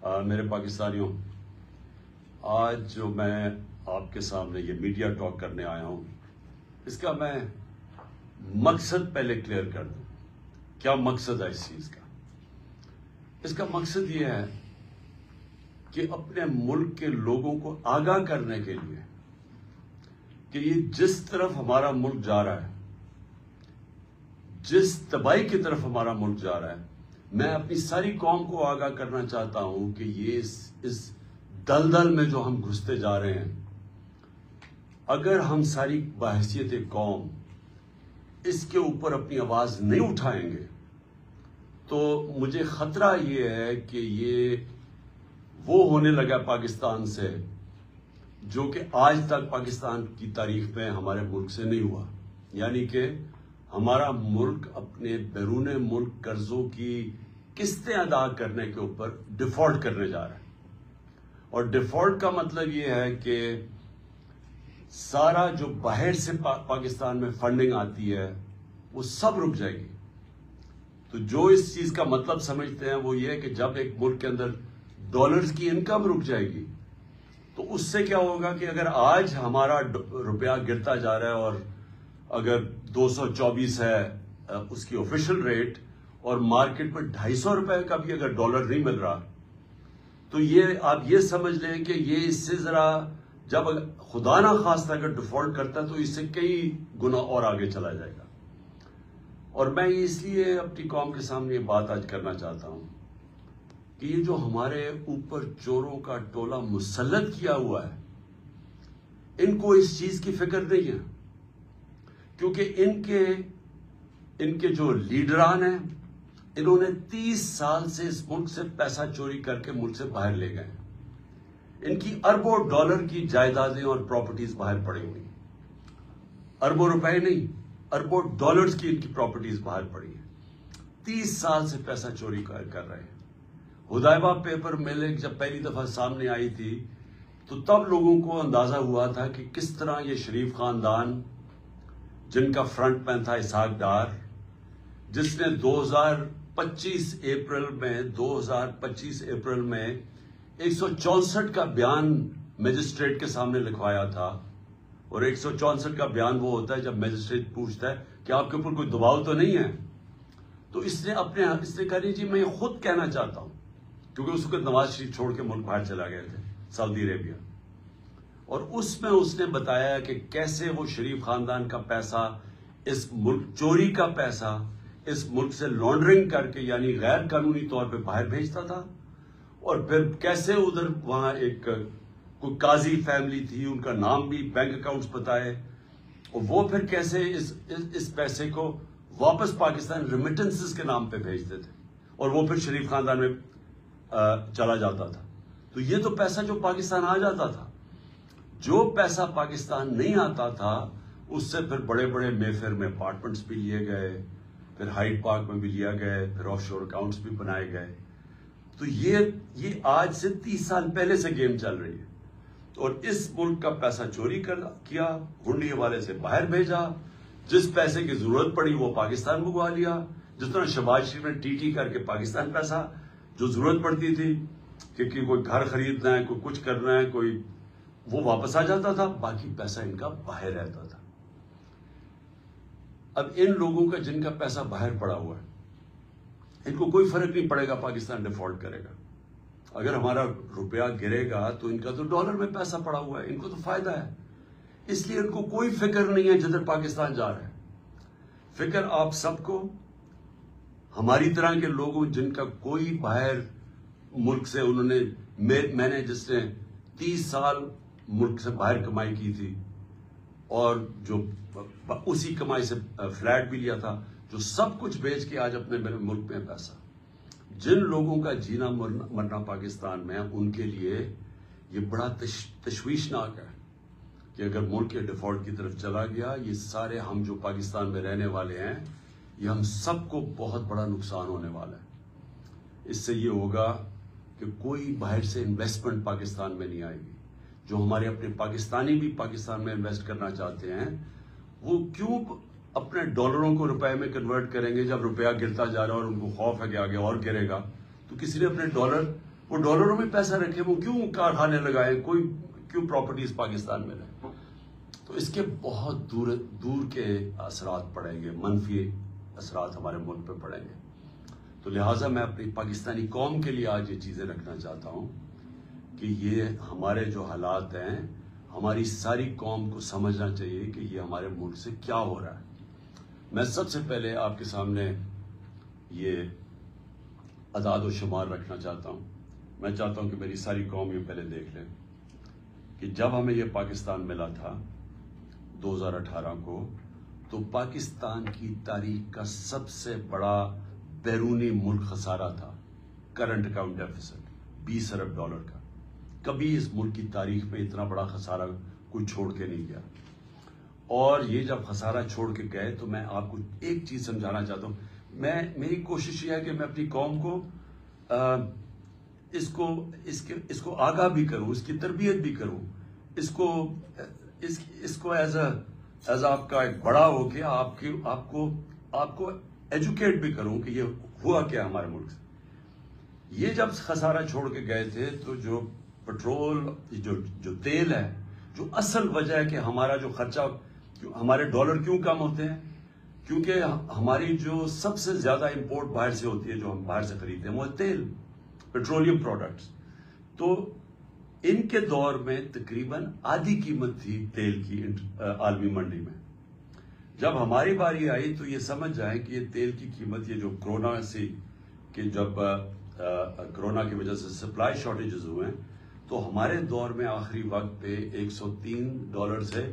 میرے پاکستانیوں، آج جو میں آپ کے سامنے یہ میڈیا ٹاک کرنے آیا ہوں، اس کا میں مقصد پہلے کلیئر کر دوں۔ کیا مقصد ہے اس چیز کا؟ اس کا مقصد یہ ہے کہ اپنے ملک کے لوگوں کو آگاہ کرنے کے لیے کہ یہ جس طرف ہمارا ملک جا رہا ہے، جس تباہی کی طرف ہمارا ملک جا رہا ہے، میں اپنی ساری قوم کو آگاہ کرنا چاہتا ہوں کہ یہ اس دلدل میں جو ہم گھستے جا رہے ہیں، اگر ہم ساری بحیثیت قوم اس کے اوپر اپنی آواز نہیں اٹھائیں گے تو مجھے خطرہ یہ ہے کہ یہ وہ ہونے لگا پاکستان سے جو کہ آج تک پاکستان کی تاریخ میں ہمارے ملک سے نہیں ہوا، یعنی کہ ہمارا ملک اپنے بیرون ملک قرضوں کی قسطیں ادا کرنے کے اوپر ڈیفالٹ کرنے جا رہا ہے۔ اور ڈیفالٹ کا مطلب یہ ہے کہ سارا جو باہر سے پاکستان میں فنڈنگ آتی ہے وہ سب رک جائے گی۔ تو جو اس چیز کا مطلب سمجھتے ہیں وہ یہ ہے کہ جب ایک ملک کے اندر ڈالرز کی انکم رک جائے گی تو اس سے کیا ہوگا کہ اگر آج ہمارا روپیہ گرتا جا رہا ہے اور اگر 224 ہے اس کی آفیشل ریٹ اور مارکیٹ میں 250 روپے کا بھی اگر ڈالر نہیں مل رہا تو یہ آپ یہ سمجھ لیں کہ یہ اس سے ذرا جب خدا نہ خواستہ اگر ڈیفالٹ کرتا ہے تو اس سے کئی گنا اور آگے چلا جائے گا۔ اور میں اس لیے اپنی قوم کے سامنے یہ بات آج کرنا چاہتا ہوں کہ یہ جو ہمارے اوپر چوروں کا ٹولہ مسلط کیا ہوا ہے، ان کو اس چیز کی فکر نہیں ہے، کیونکہ ان کے جو لیڈران ہیں انہوں نے 30 سال سے اس ملک سے پیسہ چوری کر کے ملک سے باہر لے گئے۔ ان کی اربوں ڈالر کی جائیدادیں اور پراپرٹیز باہر پڑی ہوئی، اربوں روپے نہیں، اربوں ڈالرز کی ان کی پراپرٹیز باہر پڑی ہیں۔ 30 سال سے پیسہ چوری کر رہے ہیں۔ حدیبہ پیپر مل جب پہلی دفعہ سامنے آئی تھی تو تب لوگوں کو اندازہ ہوا تھا کہ کس طرح یہ شریف خاندان، جن کا فرنٹ مین تھا اسحاق ڈار، جس نے 2025 اپریل میں 164 کا بیان میجسٹریٹ کے سامنے لکھوایا تھا، اور 164 کا بیان وہ ہوتا ہے جب میجسٹریٹ پوچھتا ہے کہ آپ کے اوپر کوئی دباؤ تو نہیں ہے، تو اس نے کہا جی میں خود کہنا چاہتا ہوں، کیونکہ اس کو نواز شریف چھوڑ کے ملک باہر چلا گئے تھے سعودی عربیہ، اور اس میں اس نے بتایا کہ کیسے وہ شریف خاندان کا پیسہ، اس ملک چوری کا پیسہ اس ملک سے لانڈرنگ کر کے یعنی غیر قانونی طور پہ باہر بھیجتا تھا، اور پھر کیسے ادھر وہاں ایک کوئی قاضی فیملی تھی، ان کا نام بھی بینک اکاؤنٹس بتائے، اور وہ پھر کیسے اس پیسے کو واپس پاکستان ریمیٹنسز کے نام پہ بھیجتے تھے، اور وہ پھر شریف خاندان میں چلا جاتا تھا۔ تو یہ تو پیسہ جو پاکستان آ جاتا تھا، جو پیسہ پاکستان نہیں آتا تھا اس سے پھر بڑے بڑے مے فیئر میں اپارٹمنٹس بھی لیے گئے، پھر ہائیڈ پارک میں بھی لیا گئے، پھر آف شور اکاؤنٹس بھی بنائے گئے۔ تو یہ آج سے 30 سال پہلے سے گیم چل رہی ہے، اور اس ملک کا پیسہ چوری کیا، ہنڈی والے سے باہر بھیجا، جس پیسے کی ضرورت پڑی وہ پاکستان منگوا لیا، جس طرح شہباز شریف نے ٹی کر کے پاکستان پیسہ جو ضرورت پڑتی تھی کہ کوئی گھر خریدنا ہے، کوئی کچھ کرنا ہے، کوئی وہ واپس آ جاتا تھا، باقی پیسہ ان کا باہر رہتا تھا۔ اب ان لوگوں کا جن کا پیسہ باہر پڑا ہوا ہے، ان کو کوئی فرق نہیں پڑے گا پاکستان ڈیفالٹ کرے گا، اگر ہمارا روپیہ گرے گا تو ان کا تو ڈالر میں پیسہ پڑا ہوا ہے، ان کو تو فائدہ ہے، اس لیے ان کو کوئی فکر نہیں ہے جدھر پاکستان جا رہا ہے۔ فکر آپ سب کو، ہماری طرح کے لوگوں جن کا کوئی باہر ملک سے میں نے جس نے 30 سال ملک سے باہر کمائی کی تھی اور جو اسی کمائی سے فلیٹ بھی لیا تھا، جو سب کچھ بیچ کے آج اپنے ملک میں پیسہ، جن لوگوں کا جینا مرنا پاکستان میں، ان کے لیے یہ بڑا تشویشناک ہے کہ اگر ملک کے ڈیفالٹ کی طرف چلا گیا، یہ سارے ہم جو پاکستان میں رہنے والے ہیں، یہ ہم سب کو بہت بڑا نقصان ہونے والا ہے۔ اس سے یہ ہوگا کہ کوئی باہر سے انویسٹمنٹ پاکستان میں نہیں آئے گی۔ جو ہمارے اپنے پاکستانی بھی پاکستان میں انویسٹ کرنا چاہتے ہیں، وہ کیوں اپنے ڈالروں کو روپے میں کنورٹ کریں گے جب روپیہ گرتا جا رہا ہے اور ان کو خوف ہے کہ آگے اور گرے گا، تو کسی نے اپنے ڈالر وہ ڈالروں میں پیسہ رکھے، وہ کیوں کارخانے لگائیں، کوئی کیوں پراپرٹیز پاکستان میں رہیں؟ تو اس کے بہت دور کے اثرات پڑیں گے، منفی اثرات ہمارے ملک پہ پڑیں گے. تو لہٰذا میں اپنی پاکستانی قوم کے لیے آج یہ چیزیں رکھنا چاہتا ہوں کہ یہ ہمارے جو حالات ہیں، ہماری ساری قوم کو سمجھنا چاہیے کہ یہ ہمارے ملک سے کیا ہو رہا ہے. میں سب سے پہلے آپ کے سامنے یہ اعداد و شمار رکھنا چاہتا ہوں. میں چاہتا ہوں کہ میری ساری قوم یہ پہلے دیکھ لے کہ جب ہمیں یہ پاکستان ملا تھا 2018 کو، تو پاکستان کی تاریخ کا سب سے بڑا بیرونی ملک خسارہ تھا کرنٹ اکاؤنٹ ڈیفیسٹ 20 ارب ڈالر کا. کبھی اس ملک کی تاریخ میں اتنا بڑا خسارہ کوئی چھوڑ کے نہیں گیا. اور یہ جب خسارہ چھوڑ کے گئے تو میں آپ کو ایک چیز سمجھانا چاہتا ہوں. میری کوشش یہ ہے کہ میں اپنی قوم کو اس کو آگاہ بھی کروں، اس کی تربیت بھی کروں، اس کو ایز آپ کا ایک بڑا ہو کے آپ کو ایجوکیٹ بھی کروں کہ یہ ہوا کیا ہمارے ملک سے. یہ جب خسارہ چھوڑ کے گئے تھے تو جو پٹرول، جو تیل ہے، جو اصل وجہ ہے کہ ہمارا جو خرچہ، ہمارے ڈالر کیوں کم ہوتے ہیں، کیونکہ ہماری جو سب سے زیادہ امپورٹ باہر سے ہوتی ہے، جو ہم باہر سے خریدتے ہیں، وہ تیل، پیٹرولیم پروڈکٹس. تو ان کے دور میں تقریباً آدھی قیمت تھی تیل کی عالمی منڈی میں. جب ہماری باری آئی تو یہ سمجھ جائیں کہ یہ تیل کی قیمت، یہ جو کرونا سے کہ جب کرونا کی وجہ سے سپلائی شارٹیجز ہوئے ہیں، تو ہمارے دور میں آخری وقت پہ $103 سے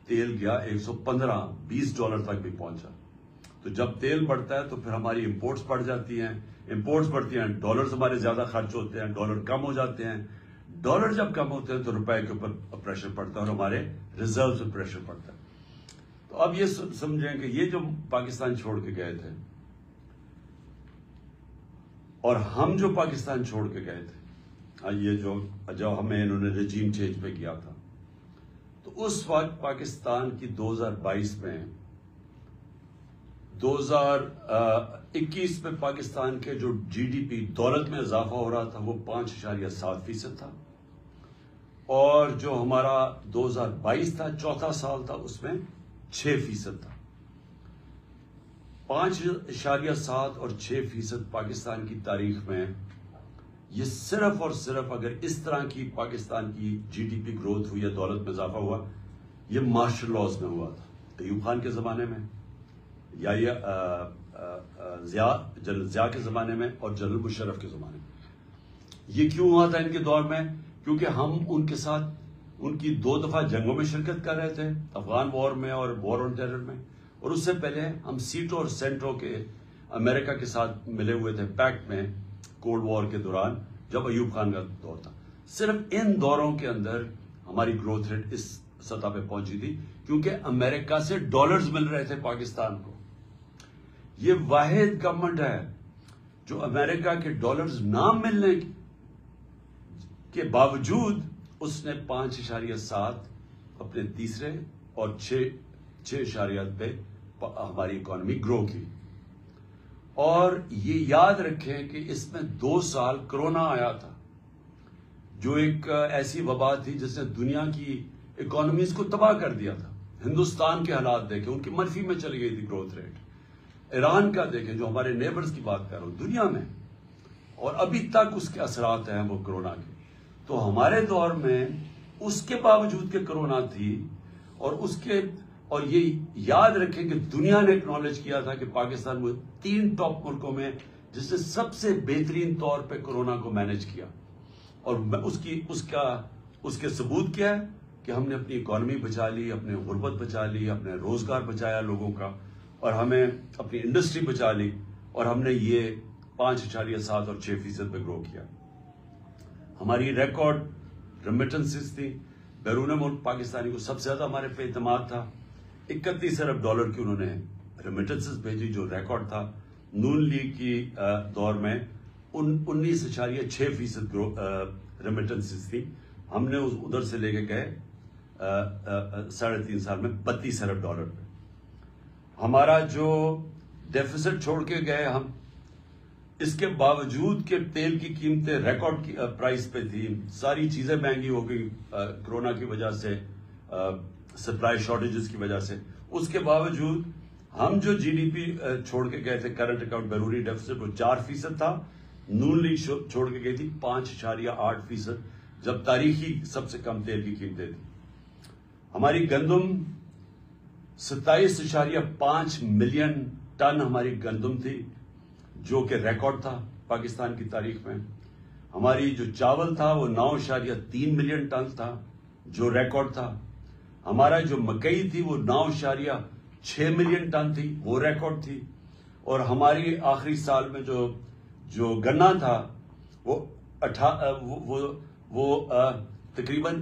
تیل گیا 115 $20 تک بھی پہنچا. تو جب تیل بڑھتا ہے تو پھر ہماری امپورٹس بڑھ جاتی ہیں، امپورٹس بڑھتی ہیں، ڈالرز ہمارے زیادہ خرچ ہوتے ہیں، ڈالر کم ہو جاتے ہیں. ڈالر جب کم ہوتے ہیں تو روپے کے اوپر پریشر پڑتا ہے اور ہمارے ریزرو پہ پریشر پڑتا ہے. تو اب یہ سمجھیں کہ یہ جو پاکستان چھوڑ کے گئے تھے اور ہم جو پاکستان چھوڑ کے گئے تھے، یہ جو ہمیں انہوں نے رجیم چینج پہ کیا تھا، تو اس وقت پاکستان کی 2022 میں 2021 میں پاکستان کے جو جی ڈی پی دولت میں اضافہ ہو رہا تھا وہ 5.7% تھا، اور جو ہمارا 2022 تھا، چوتھا سال تھا، اس میں 6% تھا. 5.7 اور 6% پاکستان کی تاریخ میں یہ صرف اور صرف اگر اس طرح کی پاکستان کی جی ڈی پی گروتھ ہوئی یا دولت میں اضافہ ہوا، یہ مارشل لاز میں ہوا تھا، ایوب خان کے زمانے میں، یا یہ جنرل ضیاء کے زمانے میں اور جنرل مشرف کے زمانے میں. یہ کیوں ہوا تھا ان کے دور میں؟ کیونکہ ہم ان کے ساتھ ان کی 2 دفعہ جنگوں میں شرکت کر رہے تھے، افغان وار میں اور وار آن ٹیرر میں، اور اس سے پہلے ہم سیٹو اور سینٹرو کے امریکہ کے ساتھ ملے ہوئے تھے پیکٹ میں کولڈ وار کے دوران جب ایوب خان کا دور تھا. صرف ان دوروں کے اندر ہماری گروتھ ریٹ اس سطح پہ پہنچی تھی کیونکہ امریکہ سے ڈالرز مل رہے تھے پاکستان کو. یہ واحد گورنمنٹ ہے جو امریکہ کے ڈالرز نہ ملنے کے باوجود اس نے 5.7 اپنے تیسرے اور 6.8 پہ ہماری اکانومی گرو کی. اور یہ یاد رکھیں کہ اس میں 2 سال کرونا آیا تھا جو ایک ایسی وبا تھی جس نے دنیا کی اکانومیز کو تباہ کر دیا تھا. ہندوستان کے حالات دیکھیں، ان کی منفی میں چلی گئی تھی گروتھ ریٹ. ایران کا دیکھیں، جو ہمارے نیبرز کی بات کر رہا ہوں دنیا میں، اور ابھی تک اس کے اثرات ہیں وہ کرونا کے. تو ہمارے دور میں اس کے باوجود کہ کرونا تھی اور یہ یاد رکھیں کہ دنیا نے اکنالج کیا تھا کہ پاکستان وہ 3 ٹاپ ملکوں میں جس نے سب سے بہترین طور پہ کرونا کو مینج کیا. اور اس کے ثبوت کیا ہے کہ ہم نے اپنی اکانومی بچا لی، اپنے غربت بچا لی، اپنے روزگار بچایا لوگوں کا، اور ہمیں اپنی انڈسٹری بچا لی، اور ہم نے یہ 5.7 اور 6% پہ گرو کیا. ہماری ریکارڈ ریمیٹنسز تھی، بیرون ملک پاکستانی کو سب سے زیادہ ہمارے پہ اعتماد تھا. 31 ارب ڈالر کی انہوں نے ریمیٹنسز بھیجی جو ریکارڈ تھا. نون لیگ کی دور میں 19.6% ریمیٹنسز تھی. ہم نے ادھر سے لے کے گئے 3.5 سال میں 32 ارب ڈالر پہ. ہمارا جو ڈیفیسٹ چھوڑ کے گئے ہم اس کے باوجود کہ تیل کی قیمتیں ریکارڈ پرائس پہ تھی، ساری چیزیں مہنگی ہو گئی کرونا کی وجہ سے، سپلائی شارٹیجز کی وجہ سے، اس کے باوجود ہم جو جی ڈی پی چھوڑ کے گئے تھے کرنٹ اکاؤنٹ بیرونی ڈیفیسٹ وہ 4% تھا، نون لیگ چھوڑ کے گئی تھی 5.8%، جب تاریخی سب سے کم تیل کی قیمتیں تھی۔ ہماری گندم 27.5 ملین ٹن ہماری گندم تھی، جو کہ ریکارڈ تھا پاکستان کی تاریخ میں۔ ہماری جو چاول تھا وہ 9.3 ملین ٹن تھا، جو ریکارڈ تھا۔ ہمارا جو مکئی تھی وہ 9.6 ملین ٹن تھی، وہ ریکارڈ تھی۔ اور ہماری آخری سال میں جو گنا تھا وہ تقریباً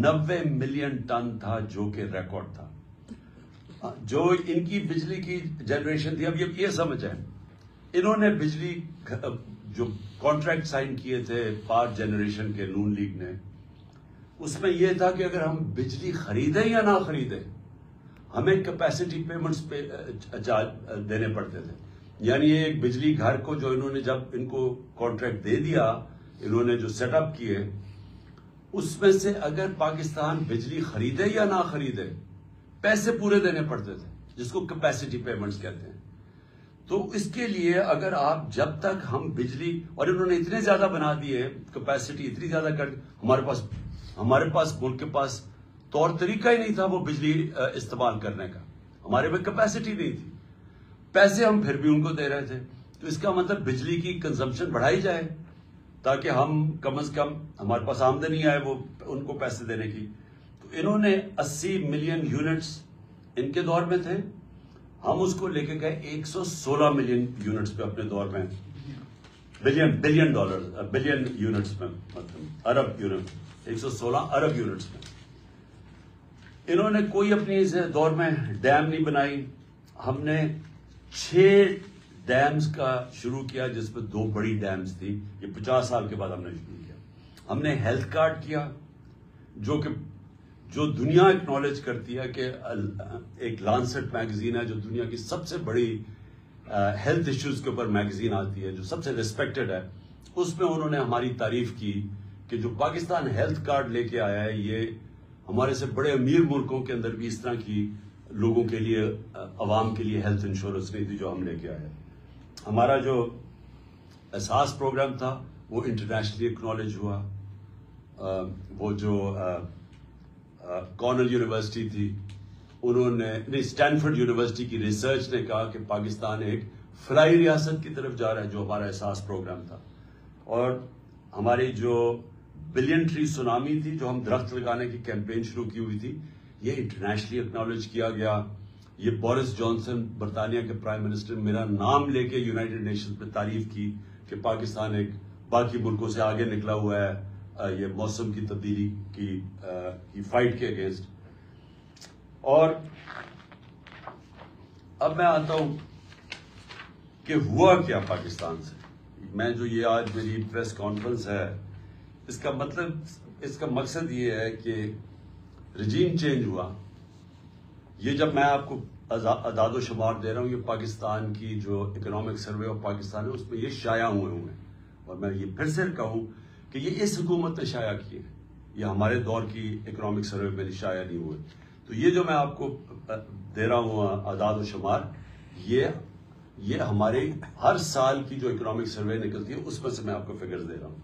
90 ملین ٹن تھا، جو کہ ریکارڈ تھا۔ جو ان کی بجلی کی جنریشن تھی، اب یہ سمجھ ہے، انہوں نے بجلی جو کانٹریکٹ سائن کیے تھے پاور جنریشن کے نون لیگ نے، اس میں یہ تھا کہ اگر ہم بجلی خریدیں یا نہ خریدیں ہمیں کیپیسٹی پیمنٹس پہ دینے پڑتے تھے۔ یعنی یہ ایک بجلی گھر کو جو انہوں نے جب ان کو کانٹریکٹ دے دیا، انہوں نے جو سیٹ اپ کیے، اس میں سے اگر پاکستان بجلی خریدے یا نہ خریدے پیسے پورے دینے پڑتے تھے، جس کو کیپیسٹی پیمنٹس کہتے ہیں۔ تو اس کے لیے اگر آپ جب تک ہم بجلی، اور انہوں نے اتنے زیادہ بنا دیے، کیپیسٹی اتنی زیادہ کر، ہمارے پاس ملک کے پاس طور طریقہ ہی نہیں تھا وہ بجلی استعمال کرنے کا، ہمارے میں کیپیسٹی نہیں تھی، پیسے ہم پھر بھی ان کو دے رہے تھے۔ تو اس کا مطلب بجلی کی کنزمپشن بڑھائی جائے تاکہ ہم کم از کم ہمارے پاس آمدنی آئے وہ ان کو پیسے دینے کی۔ تو انہوں نے 80 ملین یونٹس ان کے دور میں تھے، ہم اس کو لے کے گئے 116 ملین یونٹس پہ اپنے دور میں، بلین یونٹس میں، مطلب ارب یونٹ، 116 ارب یونٹس میں۔ انہوں نے کوئی اپنی اس دور میں ڈیم نہیں بنائی۔ ہم نے 6 ڈیمز کا شروع کیا، جس میں 2 بڑی ڈیمز تھی، یہ 50 سال کے بعد ہم نے شروع کیا۔ ہم نے ہیلتھ کارڈ کیا، جو دنیا اکنالج کرتی ہے کہ ایک لانسٹ میگزین ہے جو دنیا کی سب سے بڑی ہیلتھ ایشوز کے اوپر میگزین آتی ہے، جو سب سے ریسپیکٹڈ ہے، اس میں انہوں نے ہماری تعریف کی کہ جو پاکستان ہیلتھ کارڈ لے کے آیا ہے، یہ ہمارے سے بڑے امیر ملکوں کے اندر بھی اس طرح کی لوگوں کے لیے، عوام کے لیے ہیلتھ انشورنس نہیں تھی جو ہم لے کے آئے۔ ہمارا جو احساس پروگرام تھا وہ انٹرنیشنلی اکنالج ہوا۔ وہ جو کارنل یونیورسٹی تھی، انہوں نے اسٹینفورڈ یونیورسٹی کی ریسرچ نے کہا کہ پاکستان ایک فلاحی ریاست کی طرف جا رہا ہے، جو ہمارا احساس پروگرام تھا۔ اور ہماری جو بلین ٹری سونامی تھی، جو ہم درخت لگانے کی کیمپین شروع کی ہوئی تھی، یہ انٹرنیشنلی اکنالج کیا گیا۔ یہ بورس جانسن برطانیہ کے پرائم منسٹر میرا نام لے کے یونائٹڈ نیشنز پہ تعریف کی کہ پاکستان ایک باقی ملکوں سے آگے نکلا ہوا ہے یہ موسم کی تبدیلی کی فائٹ کے اگینسٹ۔ اور اب میں آتا ہوں کہ ہوا کیا پاکستان سے۔ میں جو یہ آج میری پریس کانفرنس ہے، اس کا مقصد یہ ہے کہ رجیم چینج ہوا۔ یہ جب میں آپ کو اعداد و شمار دے رہا ہوں، یہ پاکستان کی جو اکنامک سروے آف پاکستان ہے اس میں یہ شائع ہوئے ہیں، اور میں یہ پھر سے کہوں کہ یہ اس حکومت نے شائع کیے ہیں، یہ ہمارے دور کی اکنامک سروے میں شائع نہیں ہوئے۔ تو یہ جو میں آپ کو دے رہا ہوں اعداد و شمار، یہ ہمارے ہر سال کی جو اکنامک سروے نکلتی ہے اس میں سے میں آپ کو فگرز دے رہا ہوں۔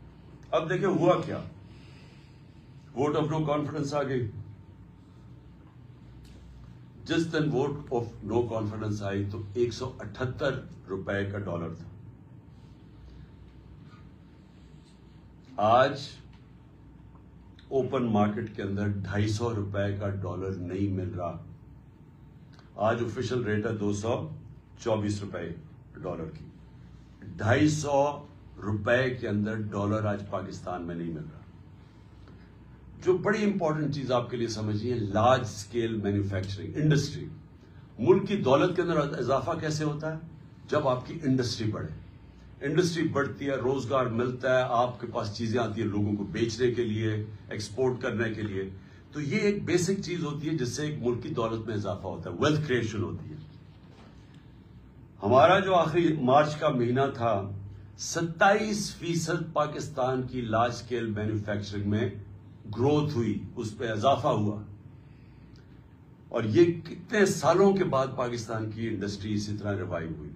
اب دیکھیں ہوا کیا، ووٹ آف نو کانفیڈنس آ گئی۔ جس دن ووٹ آف نو کانفیڈنس آئی تو 178 روپے کا ڈالر تھا۔ آج اوپن مارکیٹ کے اندر 250 روپے کا ڈالر نہیں مل رہا۔ آج آفیشل ریٹ ہے 224 روپے ڈالر کی۔ 250 روپے کے اندر ڈالر آج پاکستان میں نہیں مل رہا۔ جو بڑی امپورٹنٹ چیز آپ کے لیے سمجھیے، لارج سکیل مینوفیکچرنگ انڈسٹری۔ ملک کی دولت کے اندر اضافہ کیسے ہوتا ہے؟ جب آپ کی انڈسٹری بڑھے، انڈسٹری بڑھتی ہے، روزگار ملتا ہے، آپ کے پاس چیزیں آتی ہیں لوگوں کو بیچنے کے لیے، ایکسپورٹ کرنے کے لیے۔ تو یہ ایک بیسک چیز ہوتی ہے جس سے ایک ملک کی دولت میں اضافہ ہوتا ہے، ویلتھ کریشن ہوتی ہے۔ ہمارا جو آخری مارچ کا مہینہ تھا 27% پاکستان کی لارج سکیل مینوفیکچرنگ میں گروتھ ہوئی، اس پہ اضافہ ہوا. اور یہ کتنے سالوں کے بعد پاکستان کی انڈسٹری اسی طرح ریوائیو ہوئی.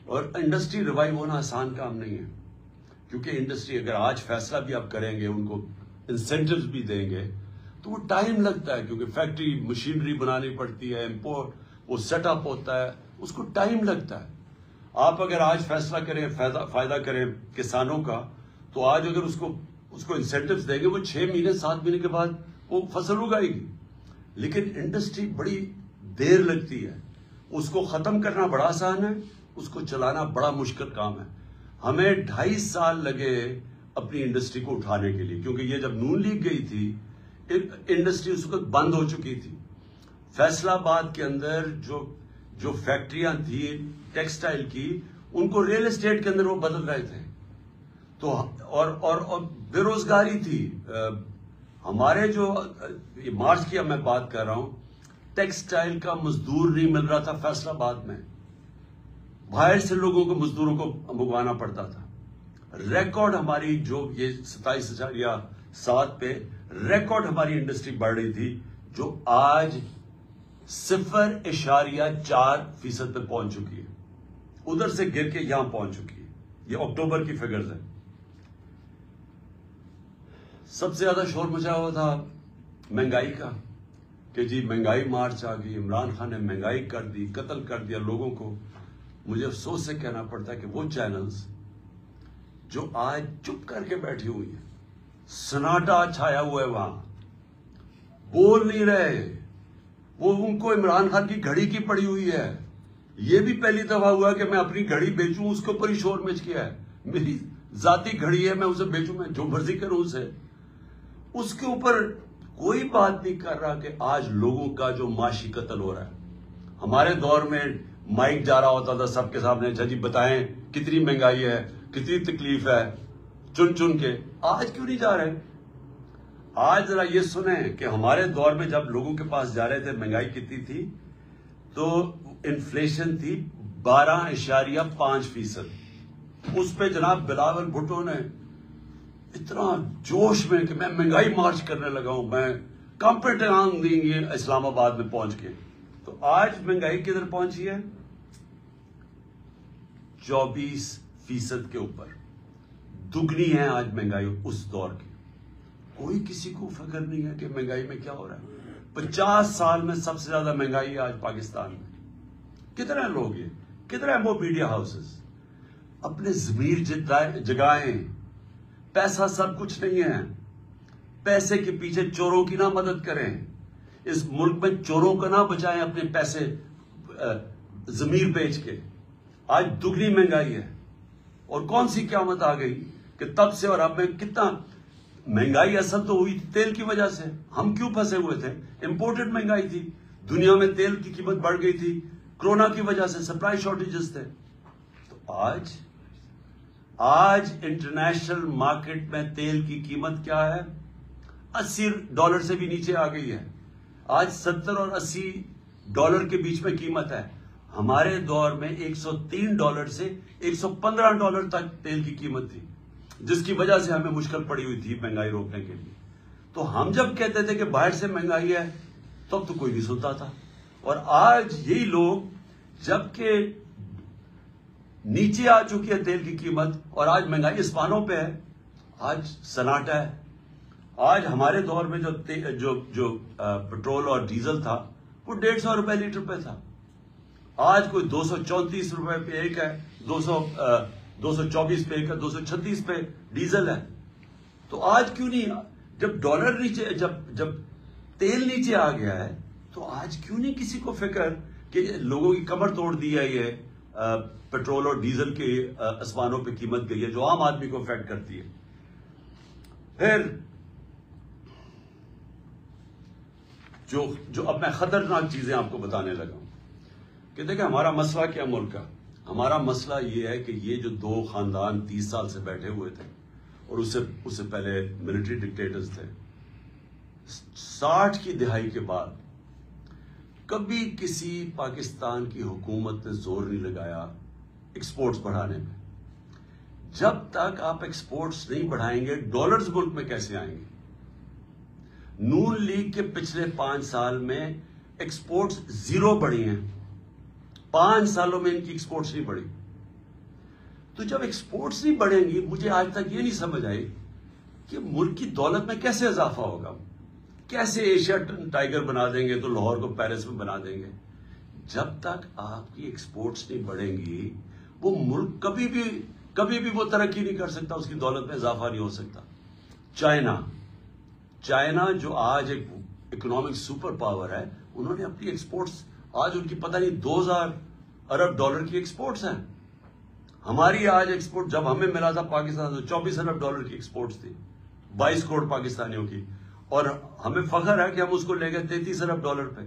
اور انڈسٹری ریوائیو ہونا آسان کام نہیں ہے، کیونکہ انڈسٹری اگر آج فیصلہ بھی آپ کریں گے، ان کو انسینٹیوز بھی دیں گے، تو وہ ٹائم لگتا ہے، کیونکہ فیکٹری مشینری بنانی پڑتی ہے، امپورٹ وہ سیٹ اپ ہوتا ہے، اس کو ٹائم لگتا ہے. آپ اگر آج فیصلہ کریں، فائدہ کریں کسانوں کا، تو آج اگر اس کو انسینٹیوز دیں گے، وہ 6 مہینے 7 مہینے کے بعد وہ فصل اگائے گی. لیکن انڈسٹری بڑی دیر لگتی ہے. اس کو ختم کرنا بڑا آسان ہے، اس کو چلانا بڑا مشکل کام ہے. ہمیں 2.5 سال لگے اپنی انڈسٹری کو اٹھانے کے لیے، کیونکہ یہ جب نون لیگ گئی تھی انڈسٹری اس وقت بند ہو چکی تھی. فیصل آباد کے اندر جو فیکٹریاں تھی ٹیکسٹائل کی، ان کو ریل اسٹیٹ کے اندر وہ بدل رہے تھے. تو اور بے روزگاری تھی. ہمارے جو مارچ کی میں بات کر رہا ہوں، ٹیکسٹائل کا مزدور نہیں مل رہا تھا فیصل آباد میں، باہر سے لوگوں کو مزدوروں کو منگوانا پڑتا تھا. ریکارڈ ہماری جو یہ 27.7 پہ ریکارڈ ہماری انڈسٹری بڑھ رہی تھی، جو آج 0.4% پہ پہنچ چکی ہے. ادھر سے گر کے یہاں پہنچ چکی ہے. یہ اکتوبر کی فگرز ہیں. سب سے زیادہ شور مچا ہوا تھا مہنگائی کا، کہ جی مہنگائی مارچ آ گئی، عمران خان نے مہنگائی کر دی، قتل کر دیا لوگوں کو. مجھے افسوس سے کہنا پڑتا ہے کہ وہ چینلز جو آج چپ کر کے بیٹھی ہوئی ہیں، سناٹا چھایا ہوا ہے وہاں، بول نہیں رہے، وہ ان کو عمران خان کی گھڑی کی پڑی ہوئی ہے. یہ بھی پہلی دفعہ ہوا کہ میں اپنی گھڑی بیچوں، اس کے اوپر ہی شور مچ گیا ہے. میری ذاتی گھڑی ہے، میں اسے بیچوں، میں جو مرضی کروں اسے. اس کے اوپر کوئی بات نہیں کر رہا کہ آج لوگوں کا جو معاشی قتل ہو رہا ہے. ہمارے دور میں مائک جا رہا ہوتا تھا سب کے سامنے، اچھا جی بتائیں کتنی مہنگائی ہے، کتنی تکلیف ہے، چن چن کے. آج کیوں نہیں جا رہے؟ آج ذرا یہ سنیں کہ ہمارے دور میں جب لوگوں کے پاس جا رہے تھے مہنگائی کتنی تھی، تو انفلیشن تھی 12.5%. اس پہ جناب بلاول بھٹو نے اتنا جوش میں کہ میں مہنگائی مارچ کرنے لگا ہوں، میں کانپے ٹانگ دیں گے اسلام آباد میں پہنچ کے. تو آج مہنگائی کدھر پہنچی ہے؟ 24% کے اوپر. دگنی ہے آج مہنگائی اس دور کی. کوئی کسی کو فکر نہیں ہے کہ مہنگائی میں کیا ہو رہا ہے. 50 سال میں سب سے زیادہ مہنگائی ہے آج پاکستان میں. کتنے لوگ ہیں، کتنے وہ میڈیا ہاؤسز اپنے ضمیر جگائیں. پیسہ سب کچھ نہیں ہے. پیسے کے پیچھے چوروں کی نہ مدد کریں. اس ملک میں چوروں کا نہ بچائیں اپنے پیسے ضمیر بیچ کے. آج دگنی مہنگائی ہے. اور کون سی قیامت آ گئی کہ تب سے اور اب میں کتنا مہنگائی اصل تو ہوئی تیل کی وجہ سے. ہم کیوں پھنسے ہوئے تھے؟ امپورٹڈ مہنگائی تھی. دنیا میں تیل کی قیمت بڑھ گئی تھی کرونا کی وجہ سے، سپلائی شارٹیجز تھے. تو آج انٹرنیشنل مارکیٹ میں تیل کی قیمت کیا ہے؟ $80 سے بھی نیچے آ گئی ہے. آج $70 اور $80 کے بیچ میں قیمت ہے. ہمارے دور میں $103 سے $115 تک تیل کی قیمت تھی، جس کی وجہ سے ہمیں مشکل پڑی ہوئی تھی مہنگائی روکنے کے لیے. تو ہم جب کہتے تھے کہ باہر سے مہنگائی ہے تب تو کوئی نہیں سنتا تھا. اور آج یہی لوگ جبکہ نیچے آ چکی ہے تیل کی قیمت اور آج مہنگائی اسمانوں پہ ہے، آج سناٹا ہے. آج ہمارے دور میں جو پٹرول اور ڈیزل تھا وہ $150 لیٹر پہ تھا. آج کوئی $234 پہ ایک ہے، 224 پہ ایک ہے، 236 پہ ڈیزل ہے. تو آج کیوں نہیں، جب ڈالر نیچے، جب تیل نیچے آ گیا ہے تو آج کیوں نہیں کسی کو فکر کہ لوگوں کی کمر توڑ دی ہے یہ پیٹرول اور ڈیزل کے اسمانوں پہ قیمت گئی ہے جو عام آدمی کو افیکٹ کرتی ہے. پھر جو اب میں خطرناک چیزیں آپ کو بتانے لگا ہوں کہ دیکھیں ہمارا مسئلہ کیا ملک کا. ہمارا مسئلہ یہ ہے کہ یہ جو 2 خاندان 30 سال سے بیٹھے ہوئے تھے اور اس سے پہلے ملٹری ڈکٹیٹرز تھے، 60 کی دہائی کے بعد کبھی کسی پاکستان کی حکومت نے زور نہیں لگایا ایکسپورٹس بڑھانے میں. جب تک آپ ایکسپورٹس نہیں بڑھائیں گے ڈالرز ملک میں کیسے آئیں گے؟ نون لیگ کے پچھلے 5 سال میں ایکسپورٹس 0 بڑھی ہیں. 5 سالوں میں ان کی ایکسپورٹس نہیں بڑھی. تو جب ایکسپورٹس نہیں بڑھیں گی، مجھے آج تک یہ نہیں سمجھ آئی کہ ملک کی دولت میں کیسے اضافہ ہوگا. کیسے ایشیا ٹائیگر بنا دیں گے تو لاہور کو پیرس میں بنا دیں گے. جب تک آپ کی ایکسپورٹس نہیں بڑھیں گی وہ ملک کبھی بھی وہ ترقی نہیں کر سکتا، اس کی دولت میں اضافہ نہیں ہو سکتا. چائنا جو آج ایک اکنامک سپر پاور ہے، انہوں نے اپنی ایکسپورٹس آج ان کی پتہ نہیں 2000 ارب ڈالر کی ایکسپورٹس ہیں. ہماری آج ایکسپورٹ جب ہمیں ملا تھا پاکستان تو 24 ارب ڈالر کی ایکسپورٹس تھی 22 کروڑ پاکستانیوں کی، اور ہمیں فخر ہے کہ ہم اس کو لے گئے 33 ارب ڈالر پہ.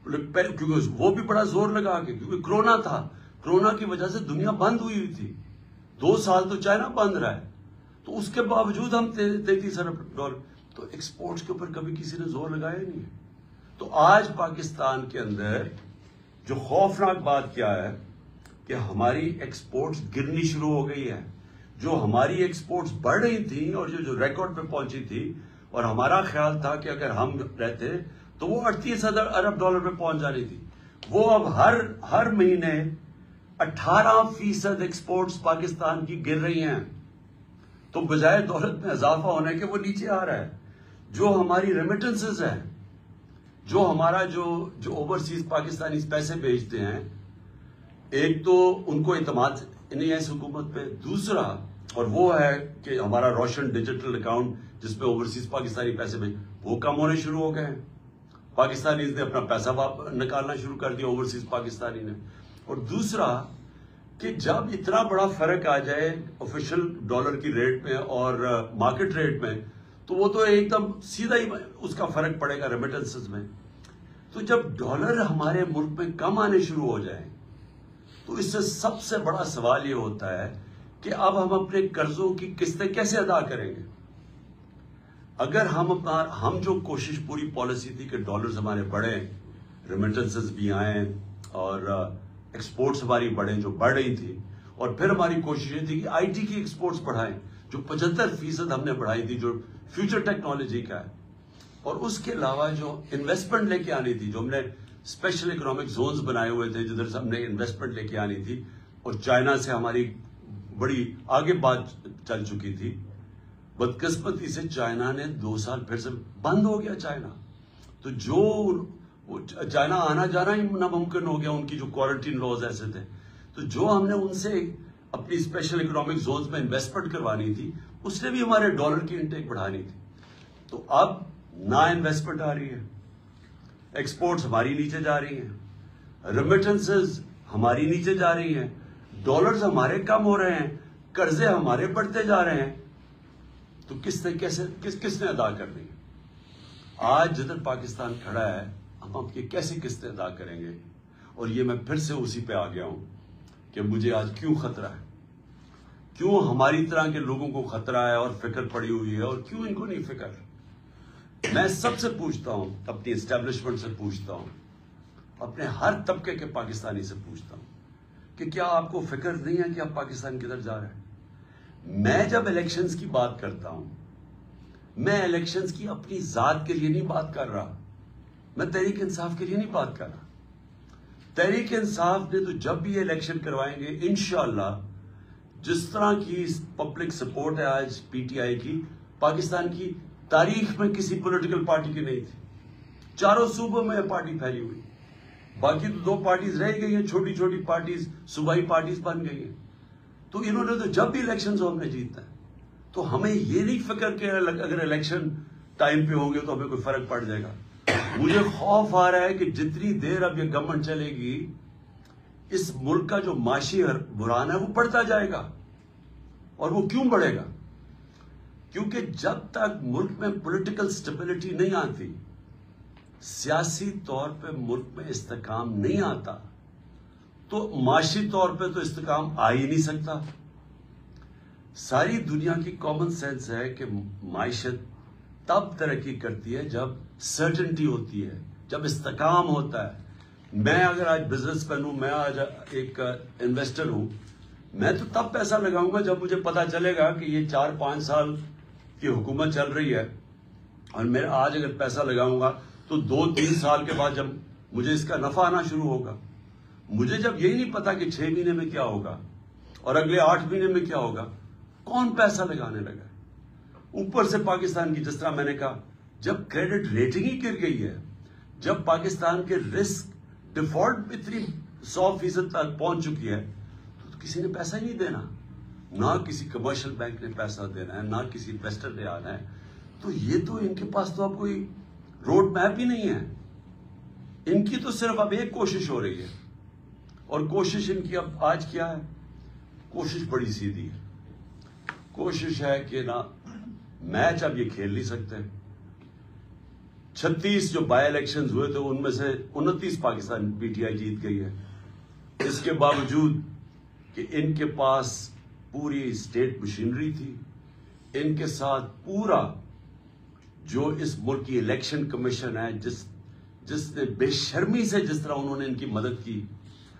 کیونکہ وہ بھی بڑا زور لگا کے، کیونکہ کرونا تھا، کرونا کی وجہ سے دنیا بند ہوئی تھی. 2 سال تو چائنا بند رہا ہے، تو اس کے باوجود ہم 33 ارب ڈالر. تو ایکسپورٹس کے اوپر کبھی کسی نے زور لگایا نہیں ہے. تو آج پاکستان کے اندر جو خوفناک بات کیا ہے کہ ہماری ایکسپورٹس گرنی شروع ہو گئی ہے. جو ہماری ایکسپورٹس بڑھ رہی تھیں اور جو ریکارڈ پہ پہنچی تھی، اور ہمارا خیال تھا کہ اگر ہم رہتے تو وہ 38 ارب ڈالر پہ پہنچ جانی تھی، وہ اب ہر مہینے 18% ایکسپورٹس پاکستان کی گر رہی ہیں. تو بجائے دولت میں اضافہ ہونے کے وہ نیچے آ رہا ہے. جو ہماری ریمیٹنسز ہیں، جو ہمارا جو اوورسیز پاکستانی پیسے بھیجتے ہیں، ایک تو ان کو اعتماد نہیں ہے اس حکومت پہ، دوسرا اور وہ ہے کہ ہمارا روشن ڈیجیٹل اکاؤنٹ جس پہ اوورسیز پاکستانی پیسے وہ کم ہونے شروع ہو گئے ہیں. پاکستانیز نے اپنا پیسہ نکالنا شروع کر دیا اوورسیز پاکستانی نے. اور دوسرا کہ جب اتنا بڑا فرق آ جائے آفیشل ڈالر کی ریٹ میں اور مارکیٹ ریٹ میں، تو وہ تو ایک دم سیدھا ہی اس کا فرق پڑے گا ریمیٹنسز میں. تو جب ڈالر ہمارے ملک میں کم آنے شروع ہو جائیں تو اس سے سب سے بڑا سوال یہ ہوتا ہے کہ اب ہم اپنے قرضوں کی قسطیں کیسے ادا کریں گے. اگر ہم جو کوشش پوری پالیسی تھی کہ ڈالرز ہمارے بڑھیں، ریمیٹنسز بھی آئیں اور ایکسپورٹس ہماری بڑھیں جو بڑھ رہی تھی، اور پھر ہماری کوشش یہ تھی کہ آئی ٹی کی ایکسپورٹس بڑھائیں جو 75% ہم نے بڑھائی تھی، جو فیوچر ٹیکنالوجی کا ہے. اور اس کے علاوہ جو انویسٹمنٹ لے کے آنی تھی، جو ہم نے اسپیشل اکنامک زونز بنائے ہوئے تھے جدھر سے ہم نے انویسٹمنٹ لے کے آنی تھی، اور چائنا سے ہماری بڑی آگے بات چل چکی تھی. بدقسمتی سے چائنا نے 2 سال پھر سے بند ہو گیا چائنا. تو چائنا آنا جانا ہی ناممکن ہو گیا، ان کی جو کوارنٹین لاز ایسے تھے. تو جو ہم نے ان سے اپنی اسپیشل اکنامک زونز میں انویسٹمنٹ کروانی تھی، اس نے بھی ہمارے ڈالر کی انٹیک بڑھانی تھی. تو اب نہ انویسٹمنٹ آ رہی ہے، ایکسپورٹس ہماری نیچے جا رہی ہیں، ریمیٹنسز ہماری نیچے جا رہی ہیں، ڈالرز ہمارے کم ہو رہے ہیں، قرضے ہمارے بڑھتے جا رہے ہیں. تو کس نے ادا کرنی ہے؟ آج جدھر پاکستان کھڑا ہے، ہم اب یہ کیسے قسطیں ادا کریں گے؟ اور یہ میں پھر سے اسی پہ آ گیا ہوں کہ مجھے آج کیوں خطرہ ہے، کیوں ہماری طرح کے لوگوں کو خطرہ ہے اور فکر پڑی ہوئی ہے، اور کیوں ان کو نہیں فکر. میں سب سے پوچھتا ہوں، اپنی اسٹیبلشمنٹ سے پوچھتا ہوں، اپنے ہر طبقے کے پاکستانی سے پوچھتا ہوں کہ کیا آپ کو فکر نہیں ہے کہ آپ پاکستان کدھر جا رہے ہیں؟ میں جب الیکشنز کی بات کرتا ہوں، میں الیکشنز کی اپنی ذات کے لیے نہیں بات کر رہا، میں تحریک انصاف کے لیے نہیں بات کر رہا. تحریک انصاف نے تو جب بھی الیکشن کروائیں گے انشاءاللہ، جس طرح کی پبلک سپورٹ ہے آج پی ٹی آئی کی، پاکستان کی تاریخ میں کسی پولیٹیکل پارٹی کی نہیں تھی. 4 صوبوں میں پارٹی پھیلی ہوئی، باقی تو 2 پارٹیز رہ گئی ہیں، چھوٹی چھوٹی پارٹیز صوبائی پارٹیز بن گئی ہیں. تو انہوں نے تو جب بھی الیکشنز ہم نے جیتنا ہے. تو ہمیں یہ نہیں فکر کہ اگر الیکشن ٹائم پہ ہوں گے تو ہمیں کوئی فرق پڑ جائے گا. مجھے خوف آ رہا ہے کہ جتنی دیر اب یہ گورنمنٹ چلے گی، اس ملک کا جو معاشی بحران ہے وہ بڑھتا جائے گا. اور وہ کیوں بڑھے گا؟ کیونکہ جب تک ملک میں پولیٹیکل سٹیبلٹی نہیں آتی، سیاسی طور پہ ملک میں استحکام نہیں آتا، تو معاشی طور پہ تو استحکام آ ہی نہیں سکتا. ساری دنیا کی کامن سینس ہے کہ معیشت تب ترقی کرتی ہے جب سرٹنٹی ہوتی ہے، جب استحکام ہوتا ہے. میں اگر آج بزنس مین ہوں, میں آج ایک انویسٹر ہوں, میں تو تب پیسہ لگاؤں گا جب مجھے پتا چلے گا کہ یہ 4-5 سال کی حکومت چل رہی ہے, اور میں آج اگر پیسہ لگاؤں گا تو 2-3 سال کے بعد جب مجھے اس کا نفع آنا شروع ہوگا. مجھے جب یہی نہیں پتا کہ 6 مہینے میں کیا ہوگا اور اگلے 8 مہینے میں کیا ہوگا, کون پیسہ لگانے لگا؟ اوپر سے پاکستان کی, جس طرح میں نے کہا, جب کریڈٹ ریٹنگ ہی گر گئی ہے, جب پاکستان کے رسک ڈیفالٹ اتنی 100% تک پہنچ چکی ہے, تو کسی نے پیسہ ہی نہیں دینا. نہ کسی کمرشل بینک نے پیسہ دینا ہے, نہ کسی انویسٹر نے آنا ہے. تو یہ تو ان کے پاس تو اب کوئی روڈ میپ ہی نہیں ہے. ان کی تو صرف اب ایک کوشش ہو رہی ہے, اور کوشش ان کی اب آج کیا ہے؟ کوشش بڑی سیدھی ہے. کوشش ہے کہ نا میچ اب یہ کھیل نہیں سکتے. 36 جو بائی الیکشنز ہوئے تھے ان میں سے 29 پاکستان پی ٹی آئی جیت گئی ہے. اس کے باوجود کہ ان کے پاس پوری اسٹیٹ مشینری تھی, ان کے ساتھ پورا جو اس ملک کی الیکشن کمیشن ہے, جس نے بے شرمی سے جس طرح انہوں نے ان کی مدد کی,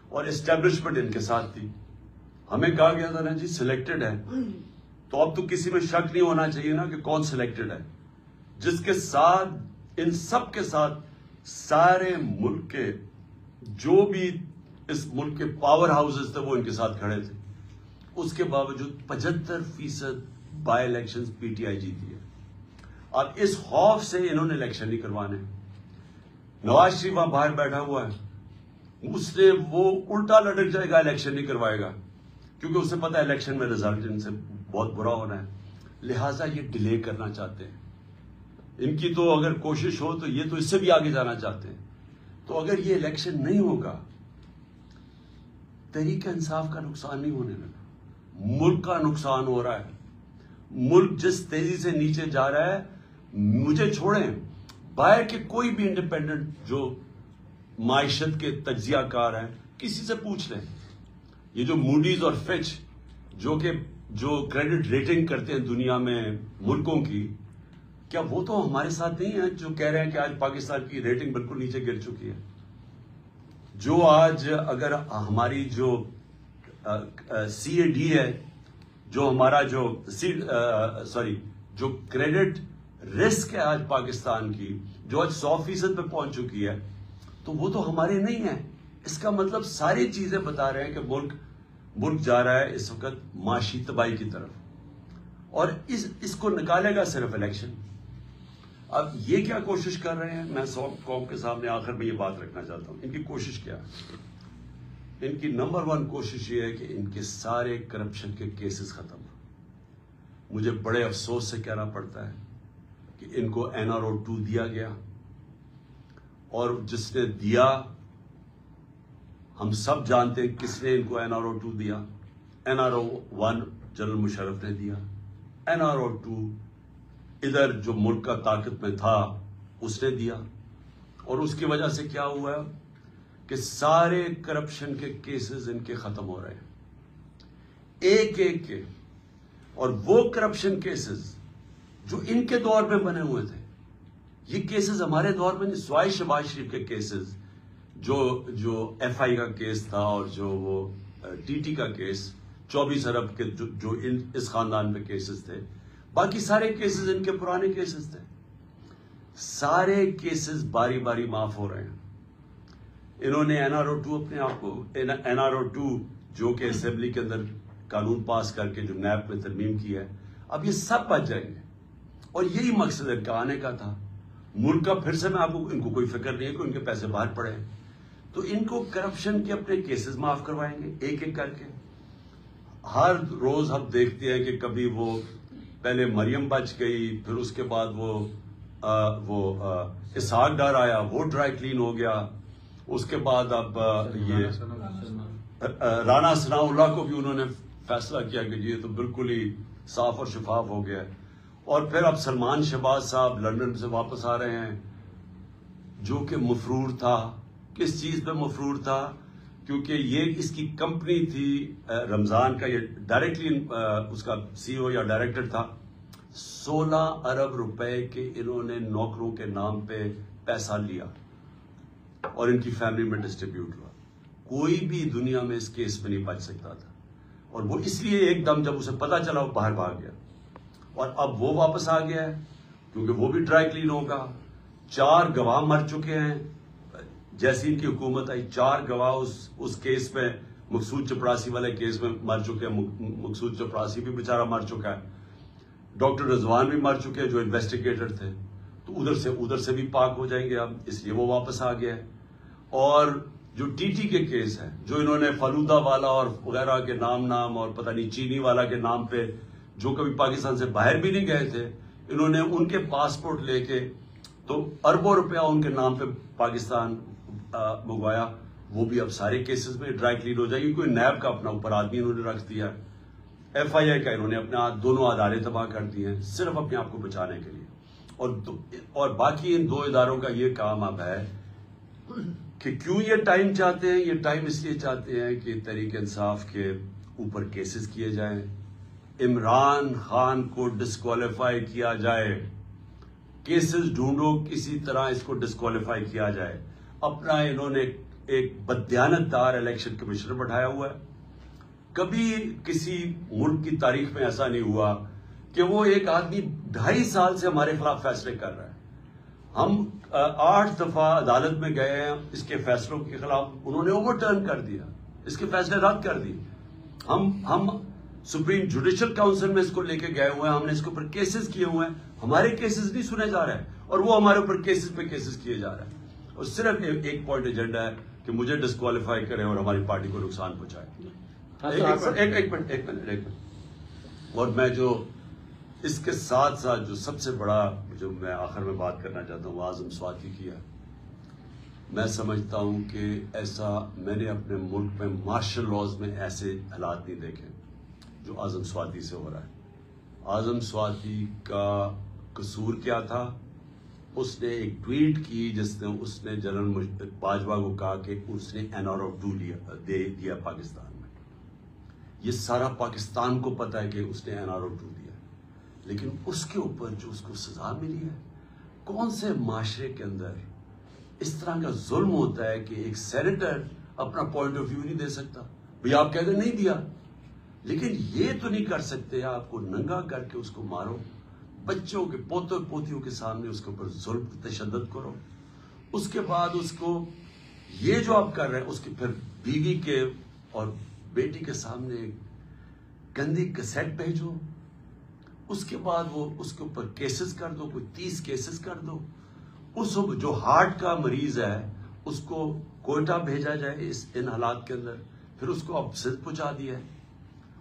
اور اسٹیبلشمنٹ ان کے ساتھ تھی. ہمیں کہا گیا تھا نا جی سلیکٹڈ ہے, تو اب تو کسی میں شک نہیں ہونا چاہیے نا کہ کون سلیکٹڈ ہے. جس کے ساتھ ان سب کے ساتھ سارے ملک کے جو بھی اس ملک کے پاور ہاؤسز تھے وہ ان کے ساتھ کھڑے تھے. اس کے باوجود 75% by election P T I جیتی ہے. اب اس خوف سے انہوں نے الیکشن نہیں کروانے. نواز شریف وہاں باہر بیٹھا ہوا ہے, اس نے وہ الٹا لٹک جائے گا, الیکشن نہیں کروائے گا, کیونکہ اسے پتا ہے الیکشن میں رزلٹ ان سے بہت برا ہونا ہے. لہٰذا یہ ڈیلے کرنا چاہتے ہیں. ان کی تو اگر کوشش ہو تو یہ تو اس سے بھی آگے جانا چاہتے ہیں. تو اگر یہ الیکشن نہیں ہوگا, تحریک انصاف کا نقصان نہیں ہونے لگا, ملک کا نقصان ہو رہا ہے. ملک جس تیزی سے نیچے جا رہا ہے, مجھے چھوڑیں, باہر کے کوئی بھی انڈیپینڈنٹ جو معیشت کے تجزیہ کار ہیں کسی سے پوچھ لیں. یہ جو موڈیز اور فچ جو کریڈٹ ریٹنگ کرتے ہیں دنیا میں ملکوں کی, کیا وہ تو ہمارے ساتھ نہیں ہیں جو کہہ رہے ہیں کہ آج پاکستان کی ریٹنگ بالکل نیچے گر چکی ہے. جو آج اگر ہماری جو سی اے ڈی ہے, جو ہمارا جو کریڈٹ رسک ہے آج پاکستان کی, جو آج 100% پہ پہنچ چکی ہے, تو وہ تو ہمارے نہیں ہیں. اس کا مطلب ساری چیزیں بتا رہے ہیں کہ ملک جا رہا ہے اس وقت معاشی تباہی کی طرف, اور اس کو نکالے گا صرف الیکشن. اب یہ کیا کوشش کر رہے ہیں, میں سب قوم کے سامنے آخر میں یہ بات رکھنا چاہتا ہوں. ان کی کوشش کیا ہے؟ ان کی نمبر 1 کوشش یہ ہے کہ ان کے سارے کرپشن کے کیسز ختم ہوں. مجھے بڑے افسوس سے کہنا پڑتا ہے کہ ان کو NRO 2 دیا گیا, اور جس نے دیا ہم سب جانتے ہیں کس نے ان کو NRO 2 دیا. NRO 1 جنرل مشرف نے دیا, NRO 2 ادھر جو ملک کا طاقت میں تھا اس نے دیا. اور اس کی وجہ سے کیا ہوا ہے کہ سارے کرپشن کے کیسز ان کے ختم ہو رہے ہیں ایک ایک کے. اور وہ کرپشن کیسز جو ان کے دور میں بنے ہوئے تھے, یہ کیسز ہمارے دور میں نہیں. سوائے شہباز شریف کے کیسز, جو FI کا کیس تھا, اور جو وہ TT کا کیس 24 ارب کے جو اس خاندان پہ کیسز تھے, باقی سارے کیسز ان کے پرانے کیسز تھے. سارے کیسز باری باری معاف ہو رہے ہیں. انہوں نے NRO 2 اپنے آپ کو NRO 2 جو کہ اسمبلی کے اندر قانون پاس کر کے جو نیب میں ترمیم کی ہے, اب یہ سب بچ جائیں گے. اور یہی مقصد ان کا آنے کا تھا. ملک کا پھر سے میں آپ کو, ان کو کوئی فکر نہیں ہے کہ ان کے پیسے باہر پڑے ہیں, تو ان کو کرپشن کے اپنے کیسز معاف کروائیں گے ایک ایک کر کے. ہر روز ہم دیکھتے ہیں کہ کبھی وہ پہلے مریم بچ گئی, پھر اس کے بعد وہ اسحاق ڈار آیا, وہ ڈرائی کلین ہو گیا. اس کے بعد اب یہ رانا ثناء اللہ کو بھی انہوں نے فیصلہ کیا کہ یہ تو بالکل ہی صاف اور شفاف ہو گیا ہے. اور پھر اب سلمان شہباز صاحب لندن سے واپس آ رہے ہیں, جو کہ مفرور تھا. کس چیز پہ مفرور تھا؟ کیونکہ یہ اس کی کمپنی تھی رمضان کا, یہ ڈائریکٹلی اس کا CEO یا ڈائریکٹر تھا. 16 ارب روپے کے انہوں نے نوکروں کے نام پہ پیسہ لیا. اور ان کی فیملی میں ڈسٹریبیوٹ ہوا. کوئی بھی دنیا میں اس کیس میں نہیں بچ سکتا تھا, اور وہ اس لیے ایک دم جب اسے پتا چلا وہ باہر بھاگ گیا, اور اب وہ واپس آ گیا ہے کیونکہ وہ بھی ڈرائی کلین ہوگا. 4 گواہ مر چکے ہیں جیسی ان کی حکومت آئی. 4 گواہ اس کیس میں, مقصود چپڑاسی والے کیس میں مر چکے ہیں. مقصود چپڑاسی بھی بیچارہ مر چکا ہے, ڈاکٹر رضوان بھی مر چکے ہیں جو انویسٹیگیٹر تھے. تو ادھر سے بھی پاک ہو جائیں گے اب, اس لیے وہ واپس آ گیا ہے. اور جو ٹی ٹی کے کیس ہے, جو انہوں نے فلودہ والا اور وغیرہ کے نام اور پتہ نہیں چینی والا کے نام پہ جو کبھی پاکستان سے باہر بھی نہیں گئے تھے, انہوں نے ان کے پاسپورٹ لے کے تو اربوں روپیہ ان کے نام پہ پاکستان منگوایا. وہ بھی اب سارے کیسز میں ڈرائی کلین ہو جائے گی. کوئی نیب کا اپنا اوپر آدمی انہوں نے رکھ دیا, ایف آئی اے کا انہوں نے اپنے دونوں ادارے تباہ کر دیے ہیں صرف اپنے آپ کو بچانے کے لیے. اور باقی ان 2 اداروں کا یہ کام اب ہے کہ کیوں یہ ٹائم چاہتے ہیں. یہ ٹائم اس لیے چاہتے ہیں کہ تحریک انصاف کے اوپر کیسز کیے جائیں, عمران خان کو ڈسکوالیفائی کیا جائے, کیسز ڈھونڈو کسی طرح اس کو ڈسکوالیفائی کیا جائے. اپنا انہوں نے ایک بددیانت دار الیکشن کمشنر بٹھایا ہوا ہے. کبھی کسی ملک کی تاریخ میں ایسا نہیں ہوا کہ وہ ایک آدمی 2.5 سال سے ہمارے خلاف فیصلے کر رہا ہے. ہم 8 دفعہ عدالت میں گئے ہیں اس کے فیصلوں کے خلاف, انہوں نے اوور ٹرن کر دیا, اس کے فیصلے رد کر دیے. ہم سپریم جوڈیشل کاؤنسل میں اس کو لے کے گئے ہوئے ہیں, ہم نے اس کے اوپر کیسز کیے ہوئے ہیں, ہمارے کیسز نہیں سنے جا رہے ہیں اور وہ ہمارے اوپر کیسز پہ کیسز کیے جا رہے ہیں. اور صرف ایک پوائنٹ ایجنڈا ہے کہ مجھے ڈسکوالیفائی کرے اور ہماری پارٹی کو نقصان پہنچائے. ایک منٹ. اور میں جو اس کے ساتھ ساتھ جو سب سے بڑا جو میں آخر میں بات کرنا چاہتا ہوں وہ اعظم سوادی کی ہے. میں سمجھتا ہوں کہ ایسا میں نے اپنے ملک میں مارشل لاز میں ایسے حالات نہیں دیکھے جو اعظم سوادی سے ہو رہا ہے. اعظم سوادی کا قصور کیا تھا؟ اس نے ایک ٹویٹ کی جس نے اس نے جنرل باجوہ کو کہا کہ اس نے NR-2 دے دیا پاکستان میں. یہ سارا پاکستان کو پتا ہے کہ اس نے NR-2 دیا, لیکن اس کے اوپر جو اس کو سزا ملی ہے, کون سے معاشرے کے اندر اس طرح کا ظلم ہوتا ہے کہ ایک سینیٹر اپنا پوائنٹ آف ویو نہیں دے سکتا؟ بھئی آپ کہتے نہیں دیا, لیکن یہ تو نہیں کر سکتے آپ کو ننگا کر کے اس کو مارو, بچوں کے پوتوں پوتیوں کے سامنے اس کے اوپر ظلم تشدد کرو, اس کے بعد اس کو یہ جو آپ کر رہے ہیں اس کی پھر بیوی کے اور بیٹی کے سامنے گندی کیسٹ بھیجو, اس کے بعد وہ اس کے اوپر کیسز کر دو, کوئی 30 کیسز کر دو. اس جو ہارٹ کا مریض ہے اس کو کوئٹہ بھیجا جائے ان حالات کے اندر, پھر اس کو اب سندھ پہنچا دیا ہے.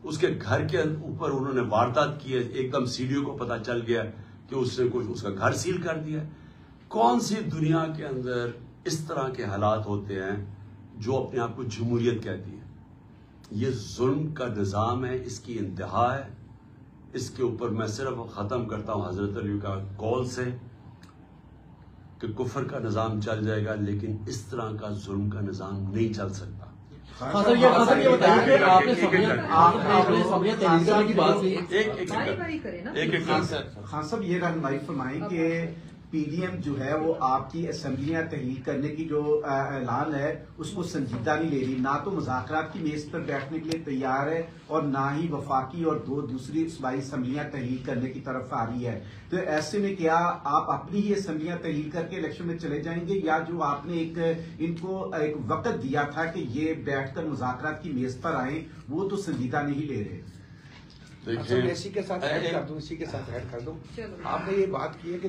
اس کے گھر کے اوپر انہوں نے واردات کی ہے, ایک دم CDO کو پتا چل گیا کہ اس نے کچھ اس کا گھر سیل کر دیا. کون سی دنیا کے اندر اس طرح کے حالات ہوتے ہیں جو اپنے آپ کو جمہوریت کہتی ہے؟ یہ ظلم کا نظام ہے, اس کی انتہا ہے. اس کے اوپر میں صرف ختم کرتا ہوں حضرت علی کا قول سے کہ کفر کا نظام چل جائے گا لیکن اس طرح کا ظلم کا نظام نہیں چل سکتا. خان صاحب یہ رہنمائی فرمائیں کہ پی ڈی ایم جو ہے وہ آپ کی اسمبلیاں تحلیل کرنے کی جو اعلان ہے اس کو سنجیدہ نہیں لے رہی, نہ تو مذاکرات کی میز پر بیٹھنے کے لیے تیار ہے اور نہ ہی وفاقی اور 2 دوسری صوبائی اسمبلیاں تحلیل کرنے کی طرف آ رہی ہے. تو ایسے میں کیا آپ اپنی ہی اسمبلیاں تحلیل کر کے الیکشن میں چلے جائیں گے, یا جو آپ نے ان کو ایک وقت دیا تھا کہ یہ بیٹھ کر مذاکرات کی میز پر آئیں وہ تو سنجیدہ نہیں لے رہے؟ اسی کے ساتھ ایڈ کر دوں. آپ نے یہ بات کی ہے کہ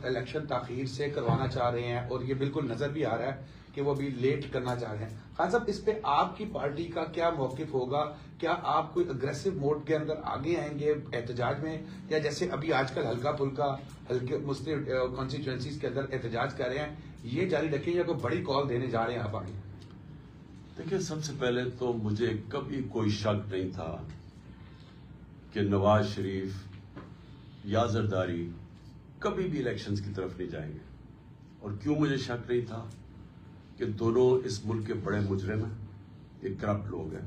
الیکشن تاخیر سے کروانا چاہ رہے ہیں اور یہ بالکل نظر بھی آ رہا ہے کہ وہ ابھی لیٹ کرنا چاہ رہے ہیں. خان صاحب اس پہ آپ کی پارٹی کا کیا موقف ہوگا؟ کیا آپ کوئی اگریسو موڈ کے اندر آگے آئیں گے احتجاج میں, یا جیسے ابھی آج کل ہلکا پھلکا ہلکے مسلم کانسٹیچوئنسیز کے اندر احتجاج کر رہے ہیں, یہ جاری رکھیں یا کوئی بڑی کال دینے جا رہے ہیں آپ آگے؟ دیکھیں, سب سے پہلے تو مجھے کبھی کوئی شک نہیں تھا کہ نواز شریف یا زرداری کبھی بھی الیکشنز کی طرف نہیں جائیں گے. اور کیوں مجھے شک نہیں تھا؟ کہ دونوں اس ملک کے بڑے مجرم ہیں, یہ کرپٹ لوگ ہیں.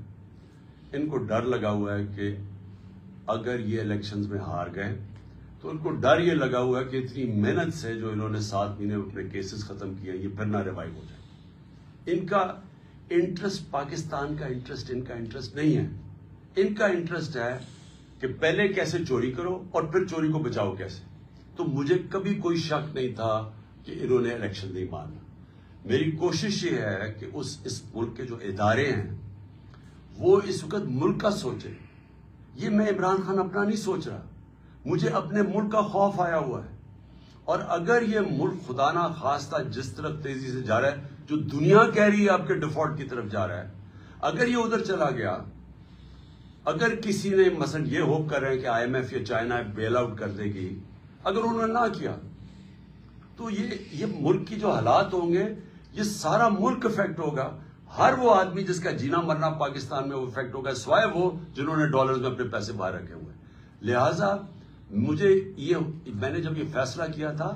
ان کو ڈر لگا ہوا ہے کہ اگر یہ الیکشنز میں ہار گئے تو ان کو ڈر یہ لگا ہوا ہے کہ اتنی محنت سے جو انہوں نے 7 مہینے اپنے کیسز ختم کیے یہ پھر نہ ریوائیو ہو جائے. ان کا انٹرسٹ پاکستان کا انٹرسٹ ان کا انٹرسٹ نہیں ہے. ان کا انٹرسٹ ہے کہ پہلے کیسے چوری کرو اور پھر چوری کو بچاؤ کیسے. تو مجھے کبھی کوئی شک نہیں تھا کہ انہوں نے الیکشن نہیں ماننا. میری کوشش یہ ہے کہ اس ملک کے جو ادارے ہیں وہ اس وقت ملک کا سوچے. یہ میں عمران خان اپنا نہیں سوچ رہا, مجھے اپنے ملک کا خوف آیا ہوا ہے. اور اگر یہ ملک خدا نہ خواستہ جس طرف تیزی سے جا رہا ہے, جو دنیا کہہ رہی ہے آپ کے ڈیفالٹ کی طرف جا رہا ہے, اگر یہ ادھر چلا گیا, اگر کسی نے مثلا یہ ہوپ کر رہے ہیں کہ آئی ایم ایف یا چائنا بیل آؤٹ کر دے گی, اگر انہوں نے نہ کیا تو یہ ملک کی جو حالات ہوں گے یہ سارا ملک افیکٹ ہوگا. ہر وہ آدمی جس کا جینا مرنا پاکستان میں وہ افیکٹ ہوگا, سوائے وہ جنہوں نے ڈالرز میں اپنے پیسے باہر رکھے ہوئے. لہٰذا میں نے جب یہ فیصلہ کیا تھا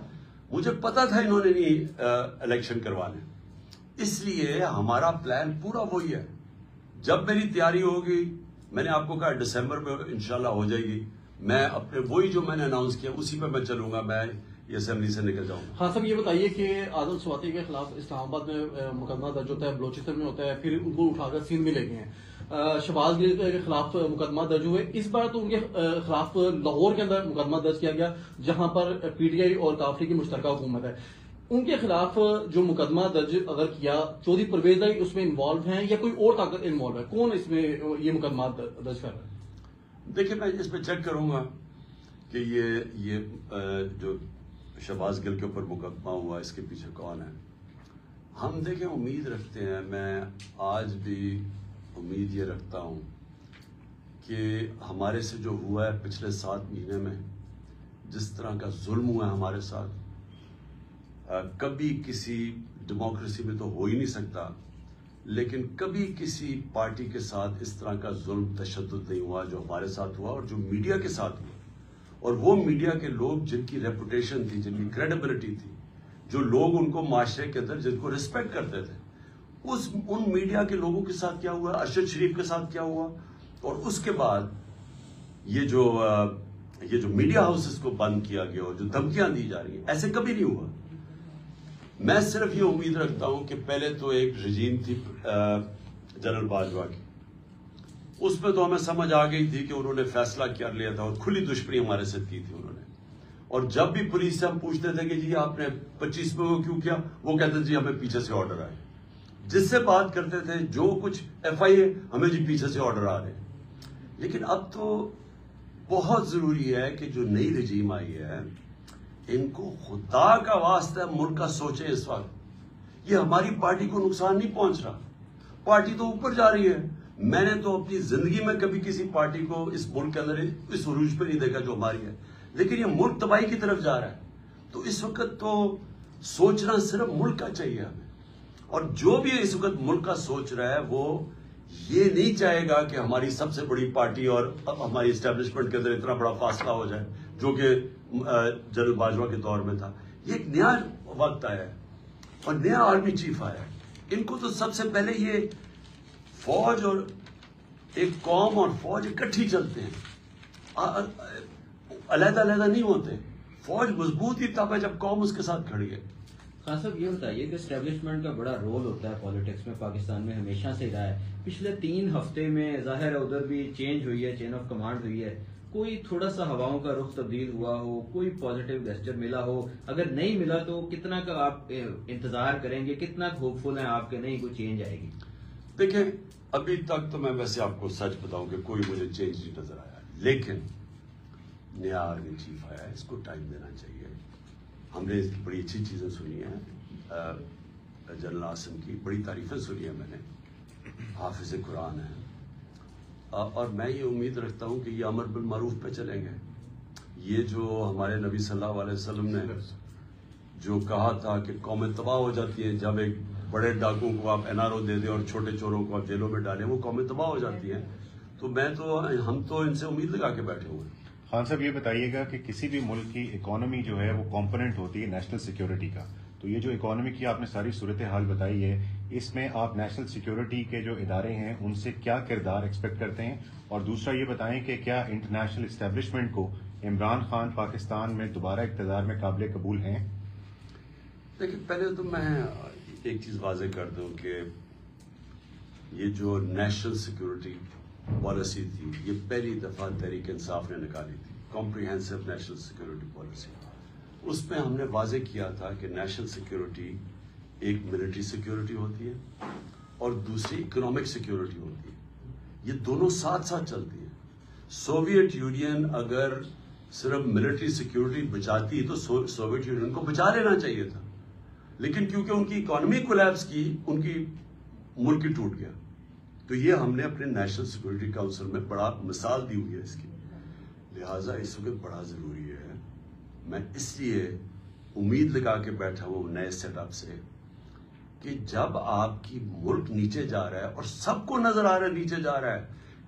مجھے پتا تھا انہوں نے نہیں الیکشن کروانے, اس لیے ہمارا پلان پورا وہی ہے. جب میری تیاری ہوگی, میں نے آپ کو کہا دسمبر میں انشاءاللہ ہو جائے گی, میں اپنے وہی جو میں نے اناؤنس کیا اسی پہ میں چلوں گا, میں یہ اسمبلی سے نکل جاؤں گا. ہاں صاحب, یہ بتائیے کہ عادل سواتی کے خلاف اسلام آباد میں مقدمہ درج ہوتا ہے, بلوچستان میں ہوتا ہے, پھر ان کو اٹھا کر سندھ میں لے گئے ہیں. شہباز گل کے خلاف مقدمہ درج ہوئے, اس بار تو ان کے خلاف لاہور کے اندر مقدمہ درج کیا گیا جہاں پر پی ٹی آئی اور کافری کی مشترکہ حکومت ہے. ان کے خلاف جو مقدمہ درج اگر کیا, چودھری پرویز لائی اس میں انوالو ہیں یا کوئی اور طاقت انوالو ہے, کون اس میں یہ مقدمہ درج کر رہا ہے؟ دیکھیں میں اس پہ چیک کروں گا کہ یہ جو شہباز گل کے اوپر مقدمہ ہوا اس کے پیچھے کون ہے. ہم دیکھیں امید رکھتے ہیں, میں آج بھی امید یہ رکھتا ہوں کہ ہمارے سے جو ہوا ہے پچھلے 7 مہینے میں, جس طرح کا ظلم ہوا ہے ہمارے ساتھ, کبھی کسی ڈیموکریسی میں تو ہو ہی نہیں سکتا, لیکن کبھی کسی پارٹی کے ساتھ اس طرح کا ظلم تشدد نہیں ہوا جو ہمارے ساتھ ہوا اور جو میڈیا کے ساتھ ہوا. اور وہ میڈیا کے لوگ جن کی ریپوٹیشن تھی, جن کی کریڈیبلٹی تھی, جو لوگ ان کو معاشرے کے اندر جن کو ریسپیکٹ کرتے تھے, ان میڈیا کے لوگوں کے ساتھ کیا ہوا, ارشد شریف کے ساتھ کیا ہوا. اور اس کے بعد یہ جو میڈیا ہاؤسز کو بند کیا گیا اور جو دھمکیاں دی جا رہی ہیں, ایسے کبھی نہیں ہوا. میں صرف یہ امید رکھتا ہوں کہ پہلے تو ایک رجیم تھی جنرل باجوہ کی, اس پہ تو ہمیں سمجھ آ گئی تھی کہ انہوں نے فیصلہ کر لیا تھا اور کھلی دشمنی ہمارے ساتھ کی تھی انہوں نے. اور جب بھی پولیس سے ہم پوچھتے تھے کہ جی آپ نے 25 میں وہ کیوں کیا, وہ کہتے جی ہمیں پیچھے سے آرڈر آئے. جس سے بات کرتے تھے جو کچھ ایف آئی اے, ہمیں جی پیچھے سے آرڈر آ رہے ہیں. لیکن اب تو بہت ضروری ہے کہ جو نئی رجیم آئی ہے ان کو خدا کا واسطہ ملک کا سوچیں. اس وقت یہ ہماری پارٹی کو نقصان نہیں پہنچ رہا, پارٹی تو اوپر جا رہی ہے. میں نے تو اپنی زندگی میں کبھی کسی پارٹی کو اس ملک کے اندر اس عروج پہ نہیں دیکھا جو ہماری ہے, لیکن یہ ملک تباہی کی طرف جا رہا ہے. تو اس وقت تو سوچنا صرف ملک کا چاہیے ہمیں, اور جو بھی اس وقت ملک کا سوچ رہا ہے وہ یہ نہیں چاہے گا کہ ہماری سب سے بڑی پارٹی اور ہماری اسٹیبلشمنٹ کے اندر اتنا بڑا فاصلہ ہو جائے جو کہ جنرل باجوہ کے دور میں تھا. یہ ایک نیا وقت آیا ہے اور نیا آرمی چیف آیا ہے. ان کو تو سب سے پہلے یہ فوج اور ایک قوم اور فوج اکٹھی چلتے ہیں, علیحدہ علیحدہ نہیں ہوتے. فوج مضبوط ہی تب ہے جب قوم اس کے ساتھ کھڑی ہے. خان صاحب یہ بتائیے کہ اسٹیبلشمنٹ کا بڑا رول ہوتا ہے پالیٹکس میں, پاکستان میں ہمیشہ سے رہا ہے. پچھلے 3 ہفتے میں ظاہر ہے ادھر بھی چینج ہوئی ہے, چین آف کمانڈ ہوئی ہے, کوئی تھوڑا سا ہواؤں کا رخ تبدیل ہوا ہو, کوئی پازیٹیو گیسچر ملا ہو؟ اگر نہیں ملا تو کتنا کا آپ انتظار کریں گے, کتنا ہوپ فل ہیں آپ کے نہیں کوئی چینج آئے گی؟ دیکھیں ابھی تک تو میں ویسے آپ کو سچ بتاؤں کہ کوئی مجھے چینج نہیں نظر آیا, لیکن نیا آرمی چیف آیا ہے, اس کو ٹائم دینا چاہیے. ہم نے اس کی بڑی اچھی چیزیں سنی ہیں, جنرل عاصم کی بڑی تعریفیں سنی ہیں میں نے, حافظ قرآن ہے, اور میں یہ امید رکھتا ہوں کہ یہ امر بالمعروف پہ چلیں گے. یہ جو ہمارے نبی صلی اللہ علیہ وسلم نے جو کہا تھا کہ قومیں تباہ ہو جاتی ہیں جب ایک بڑے ڈاکوں کو آپ این آر او دے دیں اور چھوٹے چوروں کو آپ جیلوں میں ڈالیں, وہ قومیں تباہ ہو جاتی ہیں. تو ہم تو ان سے امید لگا کے بیٹھے ہوئے ہیں. خان صاحب یہ بتائیے گا کہ کسی بھی ملک کی اکانومی جو ہے وہ کمپوننٹ ہوتی ہے نیشنل سیکیورٹی کا, تو یہ جو اکانومی کی آپ نے ساری صورتحال بتائی ہے, اس میں آپ نیشنل سیکیورٹی کے جو ادارے ہیں ان سے کیا کردار ایکسپیکٹ کرتے ہیں؟ اور دوسرا یہ بتائیں کہ کیا انٹرنیشنل اسٹیبلشمنٹ کو عمران خان پاکستان میں دوبارہ اقتدار میں قابل قبول ہیں؟ دیکھیں پہلے تو میں ایک چیز واضح کر دوں کہ یہ جو نیشنل سیکورٹی پالیسی تھی یہ پہلی دفعہ تحریک انصاف نے نکالی تھی، کمپریہنسو نیشنل سیکورٹی پالیسی. اس میں ہم نے واضح کیا تھا کہ نیشنل سیکورٹی ایک ملٹری سیکورٹی ہوتی ہے اور دوسری اکنامک سیکورٹی ہوتی ہے. یہ دونوں ساتھ ساتھ چلتی ہیں. سوویت یونین اگر صرف ملٹری سیکورٹی بچاتی تو سوویت یونین کو بچا لینا چاہیے تھا، لیکن کیونکہ ان کی اکانومی کولیپس کی ان کی ملک ہی ٹوٹ گیا. تو یہ ہم نے اپنے نیشنل سیکورٹی کاؤنسل میں بڑا مثال دی ہوئی ہے اس کی. لہٰذا اس وقت بڑا ضروری ہے، میں اس لیے امید لگا کے بیٹھا ہوں نئے سیٹ اپ سے کہ جب آپ کی ملک نیچے جا رہا ہے اور سب کو نظر آ رہا ہے نیچے جا رہا ہے،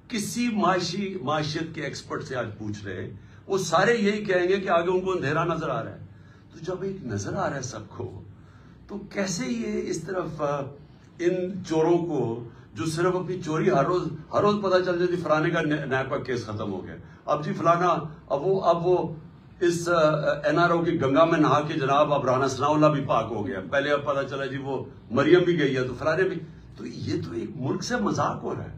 کسی معیشت کے ایکسپرٹ سے آج پوچھ رہے وہ سارے یہی کہیں گے کہ آگے ان کو اندھیرا نظر آ رہا ہے. تو جب ایک نظر آ رہا ہے سب کو، تو کیسے یہ اس طرف ان چوروں کو جو صرف اپنی چوری ہر روز پتہ چل جاتی، فلانے کا نیب کا کیس ختم ہو گیا، اب جی فلانا اب وہ اس NRO کی گنگا میں نہا کے جناب اب رانا ثناء اللہ بھی پاک ہو گیا، پہلے اب پتہ چلا جی وہ مریم بھی گئی ہے تو فلانے بھی. تو یہ تو ایک ملک سے مذاق ہو رہا ہے.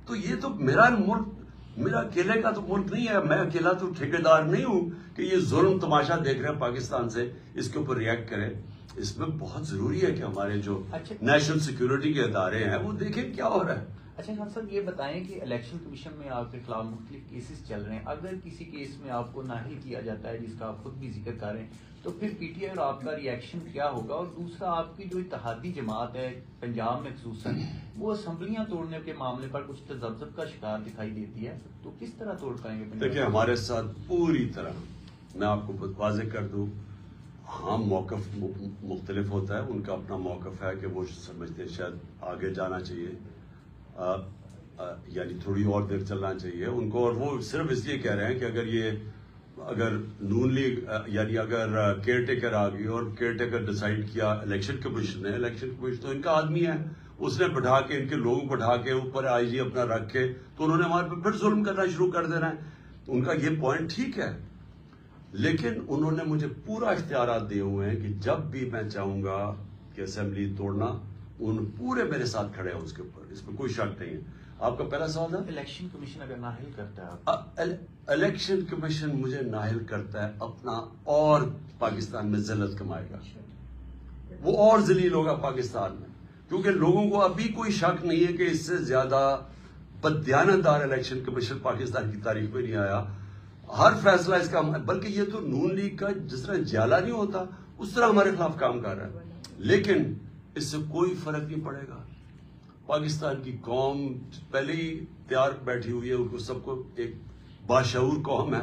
تو یہ تو میرا ملک، میرا اکیلے کا تو ملک نہیں ہے، میں اکیلا تو ٹھیکیدار نہیں ہوں کہ یہ ظلم تماشا دیکھ رہے ہیں پاکستان سے اس کے اوپر ریئیکٹ کرے. اس میں بہت ضروری ہے کہ ہمارے جو نیشنل سیکورٹی کے ادارے ہیں وہ دیکھیں کیا ہو رہا ہے. اچھا خان صاحب یہ بتائیں کہ الیکشن کمیشن میں آپ کے خلاف مختلف کیسز چل رہے ہیں، اگر کسی کیس میں آپ کو نااہل کیا جاتا ہے جس کا آپ خود بھی ذکر کر رہے ہیں، تو پھر پی ٹی آئی اور آپ کا ری ایکشن کیا ہوگا؟ اور دوسرا آپ کی جو اتحادی جماعت ہے پنجاب میں خصوصاً، وہ اسمبلیاں توڑنے کے معاملے پر کچھ تذبذب کا شکار دکھائی دیتی ہے، تو کس طرح توڑ پائیں گے؟ دیکھیں ہمارے ساتھ پوری طرح، میں آپ کو واضح کر دوں، ہاں موقف مختلف ہوتا ہے، ان کا اپنا موقف ہے کہ وہ سمجھتے ہیں شاید آگے جانا چاہیے، یعنی تھوڑی اور دیر چلنا چاہیے ان کو، اور وہ صرف اس لیے کہہ رہے ہیں کہ اگر نون لیگ یعنی اگر کیئر ٹیکر آ گئی اور کیئر ٹیکر ڈیسائیڈ کیا الیکشن کمیشن نے، الیکشن کمیشن تو ان کا آدمی ہے، اس نے بٹھا کے ان کے لوگوں بٹھا کے اوپر آئی جی اپنا رکھ کے تو انہوں نے ہمارے پہ پھر ظلم کرنا شروع کر دینا ہے. ان کا یہ پوائنٹ ٹھیک ہے، لیکن انہوں نے مجھے پورا اختیارات دیے ہوئے ہیں کہ جب بھی میں چاہوں گا کہ اسمبلی توڑنا، ان پورے میرے ساتھ کھڑے ہیں اس کے اوپر، اس میں کوئی شک نہیں ہے. آپ کا پہلا سوال ہے الیکشن کمیشن اگر نااہل کرتا ہے، الیکشن کمیشن مجھے نااہل کرتا ہے اپنا اور پاکستان میں ذلت کمائے گا، وہ اور ذلیل ہوگا پاکستان میں، کیونکہ لوگوں کو ابھی کوئی شک نہیں ہے کہ اس سے زیادہ بددیانتدار الیکشن کمیشن پاکستان کی تاریخ میں نہیں آیا. ہر فیصلہ اس کا، بلکہ یہ تو نون لیگ کا جس طرح جیالہ نہیں ہوتا اس طرح ہمارے خلاف کام کر رہا ہے، لیکن اس سے کوئی فرق نہیں پڑے گا. پاکستان کی قوم پہلے ہی تیار بیٹھی ہوئی ہے، ان کو سب کو ایک باشعور قوم ہے،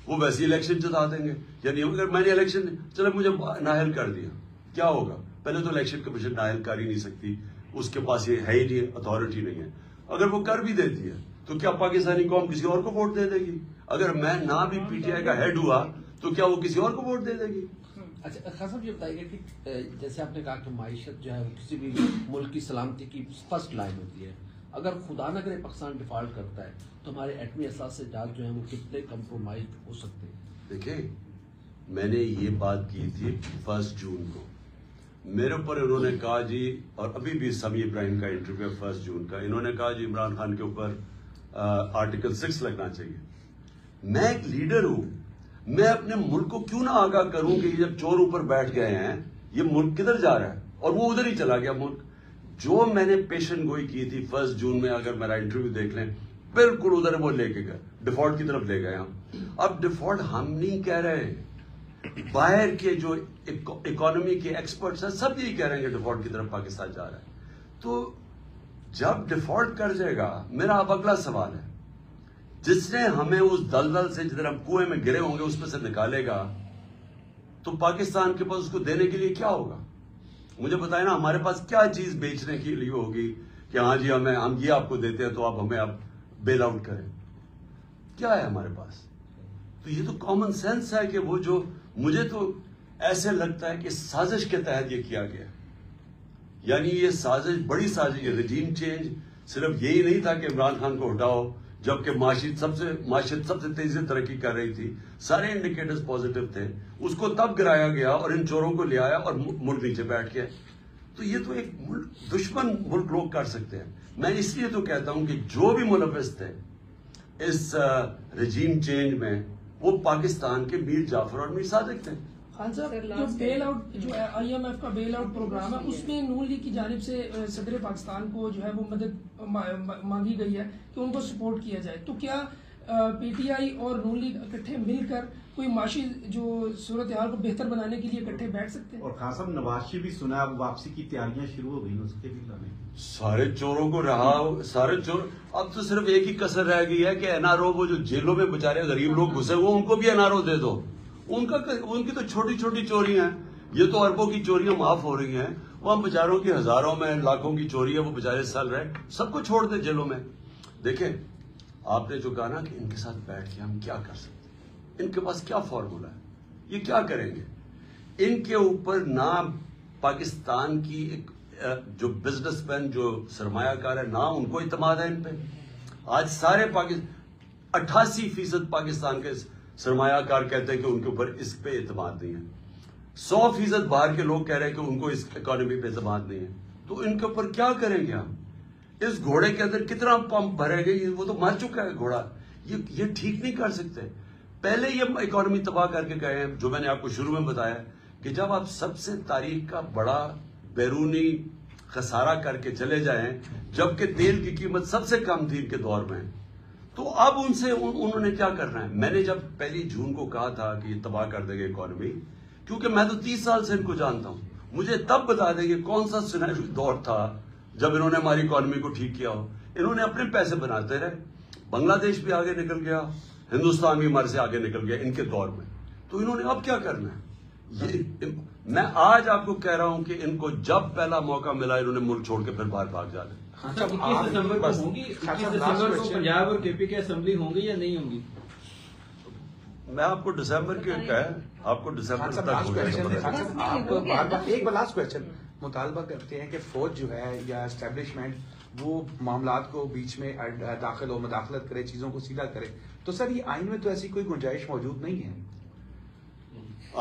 وہ ویسے الیکشن جتا دیں گے. یعنی اگر میں نے الیکشن چلے مجھے نااہل کر دیا، کیا ہوگا؟ پہلے تو الیکشن کمیشن نااہل کر ہی نہیں سکتی، اس کے پاس یہ ہے ہی نہیں، اتھارٹی نہیں ہے. اگر وہ کر بھی دیتی ہے تو کیا پاکستانی قوم کسی اور کو ووٹ دے دے گی؟ اگر میں نہ بھی پی ٹی آئی کا ہیڈ ہوا تو کیا وہ کسی اور کو ووٹ دے دے گی؟ اچھا خان صاحب یہ بتائیے کہ جیسے آپ نے کہا کہ معیشت جو ہے وہ کسی بھی ملک کی سلامتی کی فرسٹ لائن ہوتی ہے، اگر خدا نہ کرے پاکستان ڈیفالٹ کرتا ہے تو ہمارے ایٹمی اثاثے جات جو ہیں وہ کتنے کمپرومائز ہو سکتے ہیں؟ دیکھیں میں نے یہ بات کی تھی 1 جون کو، میرے اوپر انہوں نے کہا جی، اور ابھی بھی سمیع ابراہیم کا انٹرویو 1 جون کا، انہوں نے کہا جی عمران خان کے اوپر آرٹیکل 6 لگنا چاہیے. میں ایک لیڈر ہوں، میں اپنے ملک کو کیوں نہ آگاہ کروں کہ جب چور اوپر بیٹھ گئے ہیں یہ ملک کدھر جا رہا ہے، اور وہ ادھر ہی چلا گیا ملک. جو میں نے پیشن گوئی کی تھی 1 جون میں، اگر میرا انٹرویو دیکھ لیں، بالکل ادھر وہ لے کے گئے، ڈیفالٹ کی طرف لے گئے ہم. اب ڈیفالٹ ہم نہیں کہہ رہے، باہر کے جو اکانومی کے ایکسپرٹس ہیں سب یہی کہہ رہے ہیں کہ ڈیفالٹ کی طرف پاکستان جا رہا ہے. تو جب ڈیفالٹ کر جائے گا، میرا اب اگلا سوال ہے، جس نے ہمیں اس دلدل سے جدھر ہم کنویں میں گرے ہوں گے اس میں سے نکالے گا، تو پاکستان کے پاس اس کو دینے کے لیے کیا ہوگا؟ مجھے بتائیں نا، ہمارے پاس کیا چیز بیچنے کے لیے ہوگی کہ ہاں جی ہم یہ آپ کو دیتے ہیں تو آپ ہمیں اب بیل آؤٹ کریں؟ کیا ہے ہمارے پاس؟ تو یہ تو کامن سینس ہے کہ وہ جو مجھے تو ایسے لگتا ہے کہ سازش کے تحت یہ کیا گیا، یعنی یہ سازش بڑی سازش. رجیم چینج صرف یہی نہیں تھا کہ عمران خان کو ہٹاؤ، جبکہ معاشیت سب سے تیزی سے ترقی کر رہی تھی، سارے انڈیکیٹرز پازیٹو تھے، اس کو تب گرایا گیا اور ان چوروں کو لے آیا اور ملک نیچے بیٹھ گیا. تو یہ تو ایک دشمن ملک لوگ کر سکتے ہیں. میں اس لیے تو کہتا ہوں کہ جو بھی ملوث تھے اس رجیم چینج میں وہ پاکستان کے میر جعفر اور میر صادق تھے. خان صاحب جو بیل آؤٹ جو IMF کا بیل آؤٹ پروگرام ہے اس میں نون لیگ کی جانب سے صدر پاکستان کو جو ہے وہ مدد مانگی گئی ہے کہ ان کو سپورٹ کیا جائے. تو کیا PTI اور نون لیگ اکٹھے مل کر کوئی معاشی جو صورتحال کو بہتر بنانے کے لیے اکٹھے بیٹھ سکتے ہیں؟ اور خان صاحب نواز شریف بھی سنا اب واپسی کی تیاریاں شروع ہو گئی اس کے بھی لانے. سارے چوروں کو رہا, سارے چور, اب تو صرف ایک ہی کسر رہ گئی ہے کہ NRO وہ جو جیلوں میں بیچارے غریب لوگ گھسے وہ ان کو بھی NRO دے دو. ان کی تو چھوٹی چھوٹی چوریاں ہیں, یہ تو اربوں کی چوریاں معاف ہو رہی ہیں, وہ ہم بیچاروں کی ہزاروں میں لاکھوں کی چوری ہے, وہ بیچارے سل رہے, سب کو چھوڑ دیں جیلوں میں. دیکھیں آپ نے جو کہا نا کہ ان کے ساتھ بیٹھ کے ہم کیا کر سکتے ہیں, ان کے پاس کیا فارمولا ہے, یہ کیا کریں گے. ان کے اوپر نہ پاکستان کی ایک جو بزنس مین جو سرمایہ کار ہے نہ ان کو اعتماد ہے ان پہ. آج سارے 88% پاکستان کے سرمایہ کار کہتے ہیں کہ ان کے اوپر اس پہ اعتماد نہیں ہے. 100% باہر کے لوگ کہہ رہے ہیں کہ ان کو اس اکانومی پہ اعتماد نہیں ہے. تو ان کے اوپر کیا کریں گے ہم؟ اس گھوڑے کے اندر کتنا پمپ بھرے گے, وہ تو مر چکا ہے گھوڑا, یہ ٹھیک نہیں کر سکتے. پہلے یہ اکانومی تباہ کر کے گئے ہیں, جو میں نے آپ کو شروع میں بتایا کہ جب آپ سب سے تاریخ کا بڑا بیرونی خسارہ کر کے چلے جائیں, جبکہ تیل کی قیمت سب سے کم تھی ان کے دور میں, تو اب ان سے انہوں نے کیا کرنا ہے. میں نے جب پہلی جون کو کہا تھا کہ یہ تباہ کر دے گے اکانومی, کیونکہ میں تو 30 سال سے ان کو جانتا ہوں, مجھے تب بتا دیں کہ کون سا سنہری دور تھا جب انہوں نے ہماری اکانومی کو ٹھیک کیا ہو. انہوں نے اپنے پیسے بناتے رہے, بنگلہ دیش بھی آگے نکل گیا, ہندوستان بھی ہمارے سے آگے نکل گیا ان کے دور میں. تو انہوں نے اب کیا کرنا ہے. میں آج آپ کو کہہ رہا ہوں کہ ان کو جب پہلا موقع ملا انہوں نے ملک چھوڑ کے پھر باہر بھاگ جانا. 21 دسمبر کو ہوگی, 21 دسمبر کو پنجاب اور KP کی اسمبلی ہوں گی یا نہیں ہوں گی؟ میں آپ کو دسمبر کی آپ کو دسمبر ایک لاسٹ کوشچن. مطالبہ کرتے ہیں کہ فوج جو ہے یا اسٹیبلشمنٹ وہ معاملات کو بیچ میں داخل ہو, مداخلت کرے, چیزوں کو سیدھا کرے. تو سر یہ آئین میں تو ایسی کوئی گنجائش موجود نہیں ہے.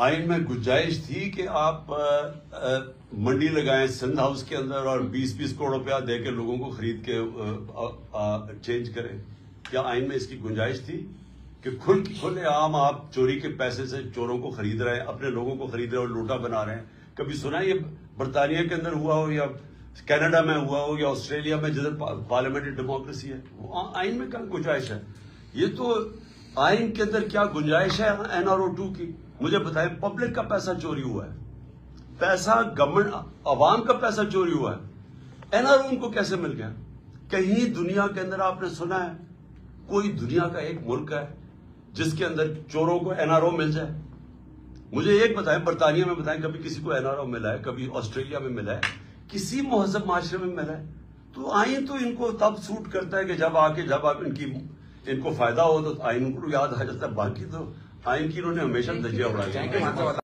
آئین میں گنجائش تھی کہ آپ منڈی لگائیں سندھ ہاؤس کے اندر اور 20-20 کروڑ روپیہ دے کے لوگوں کو خرید کے چینج کریں. کیا آئین میں اس کی گنجائش تھی کہ کھلے عام آپ چوری کے پیسے سے چوروں کو خرید رہے ہیں, اپنے لوگوں کو خرید رہے ہیں اور لوٹا بنا رہے ہیں؟ کبھی سنا یہ برطانیہ کے اندر ہوا ہو یا کینیڈا میں ہوا ہو یا آسٹریلیا میں جدھر پارلیمنٹری ڈیموکریسی ہے؟ وہ آئین میں کیا گنجائش ہے؟ یہ تو آئین کے اندر کیا گنجائش ہے NRO 2 کی؟ مجھے بتائیں, پبلک کا پیسہ چوری ہوا ہے, پیسہ گورنمنٹ عوام کا پیسہ چوری ہوا ہے, NRO ان کو کیسے مل گیا؟ کہیں دنیا کے اندر آپ نے سنا ہے کوئی دنیا کا ایک ملک ہے جس کے اندر چوروں کو NRO مل جائے؟ مجھے ایک بتائیں, برطانیہ میں بتائیں کبھی کسی کو NRO ملا ہے, کبھی آسٹریلیا میں ملا ہے, کسی مہذب معاشرے میں ملا ہے؟ تو آئین تو ان کو تب سوٹ کرتا ہے کہ جب آپ ان کو فائدہ ہو تو آئین کو یاد آ جاتا ہے, باقی تو آئین کی انہوں نے ہمیشہ دھجیاں اڑائی.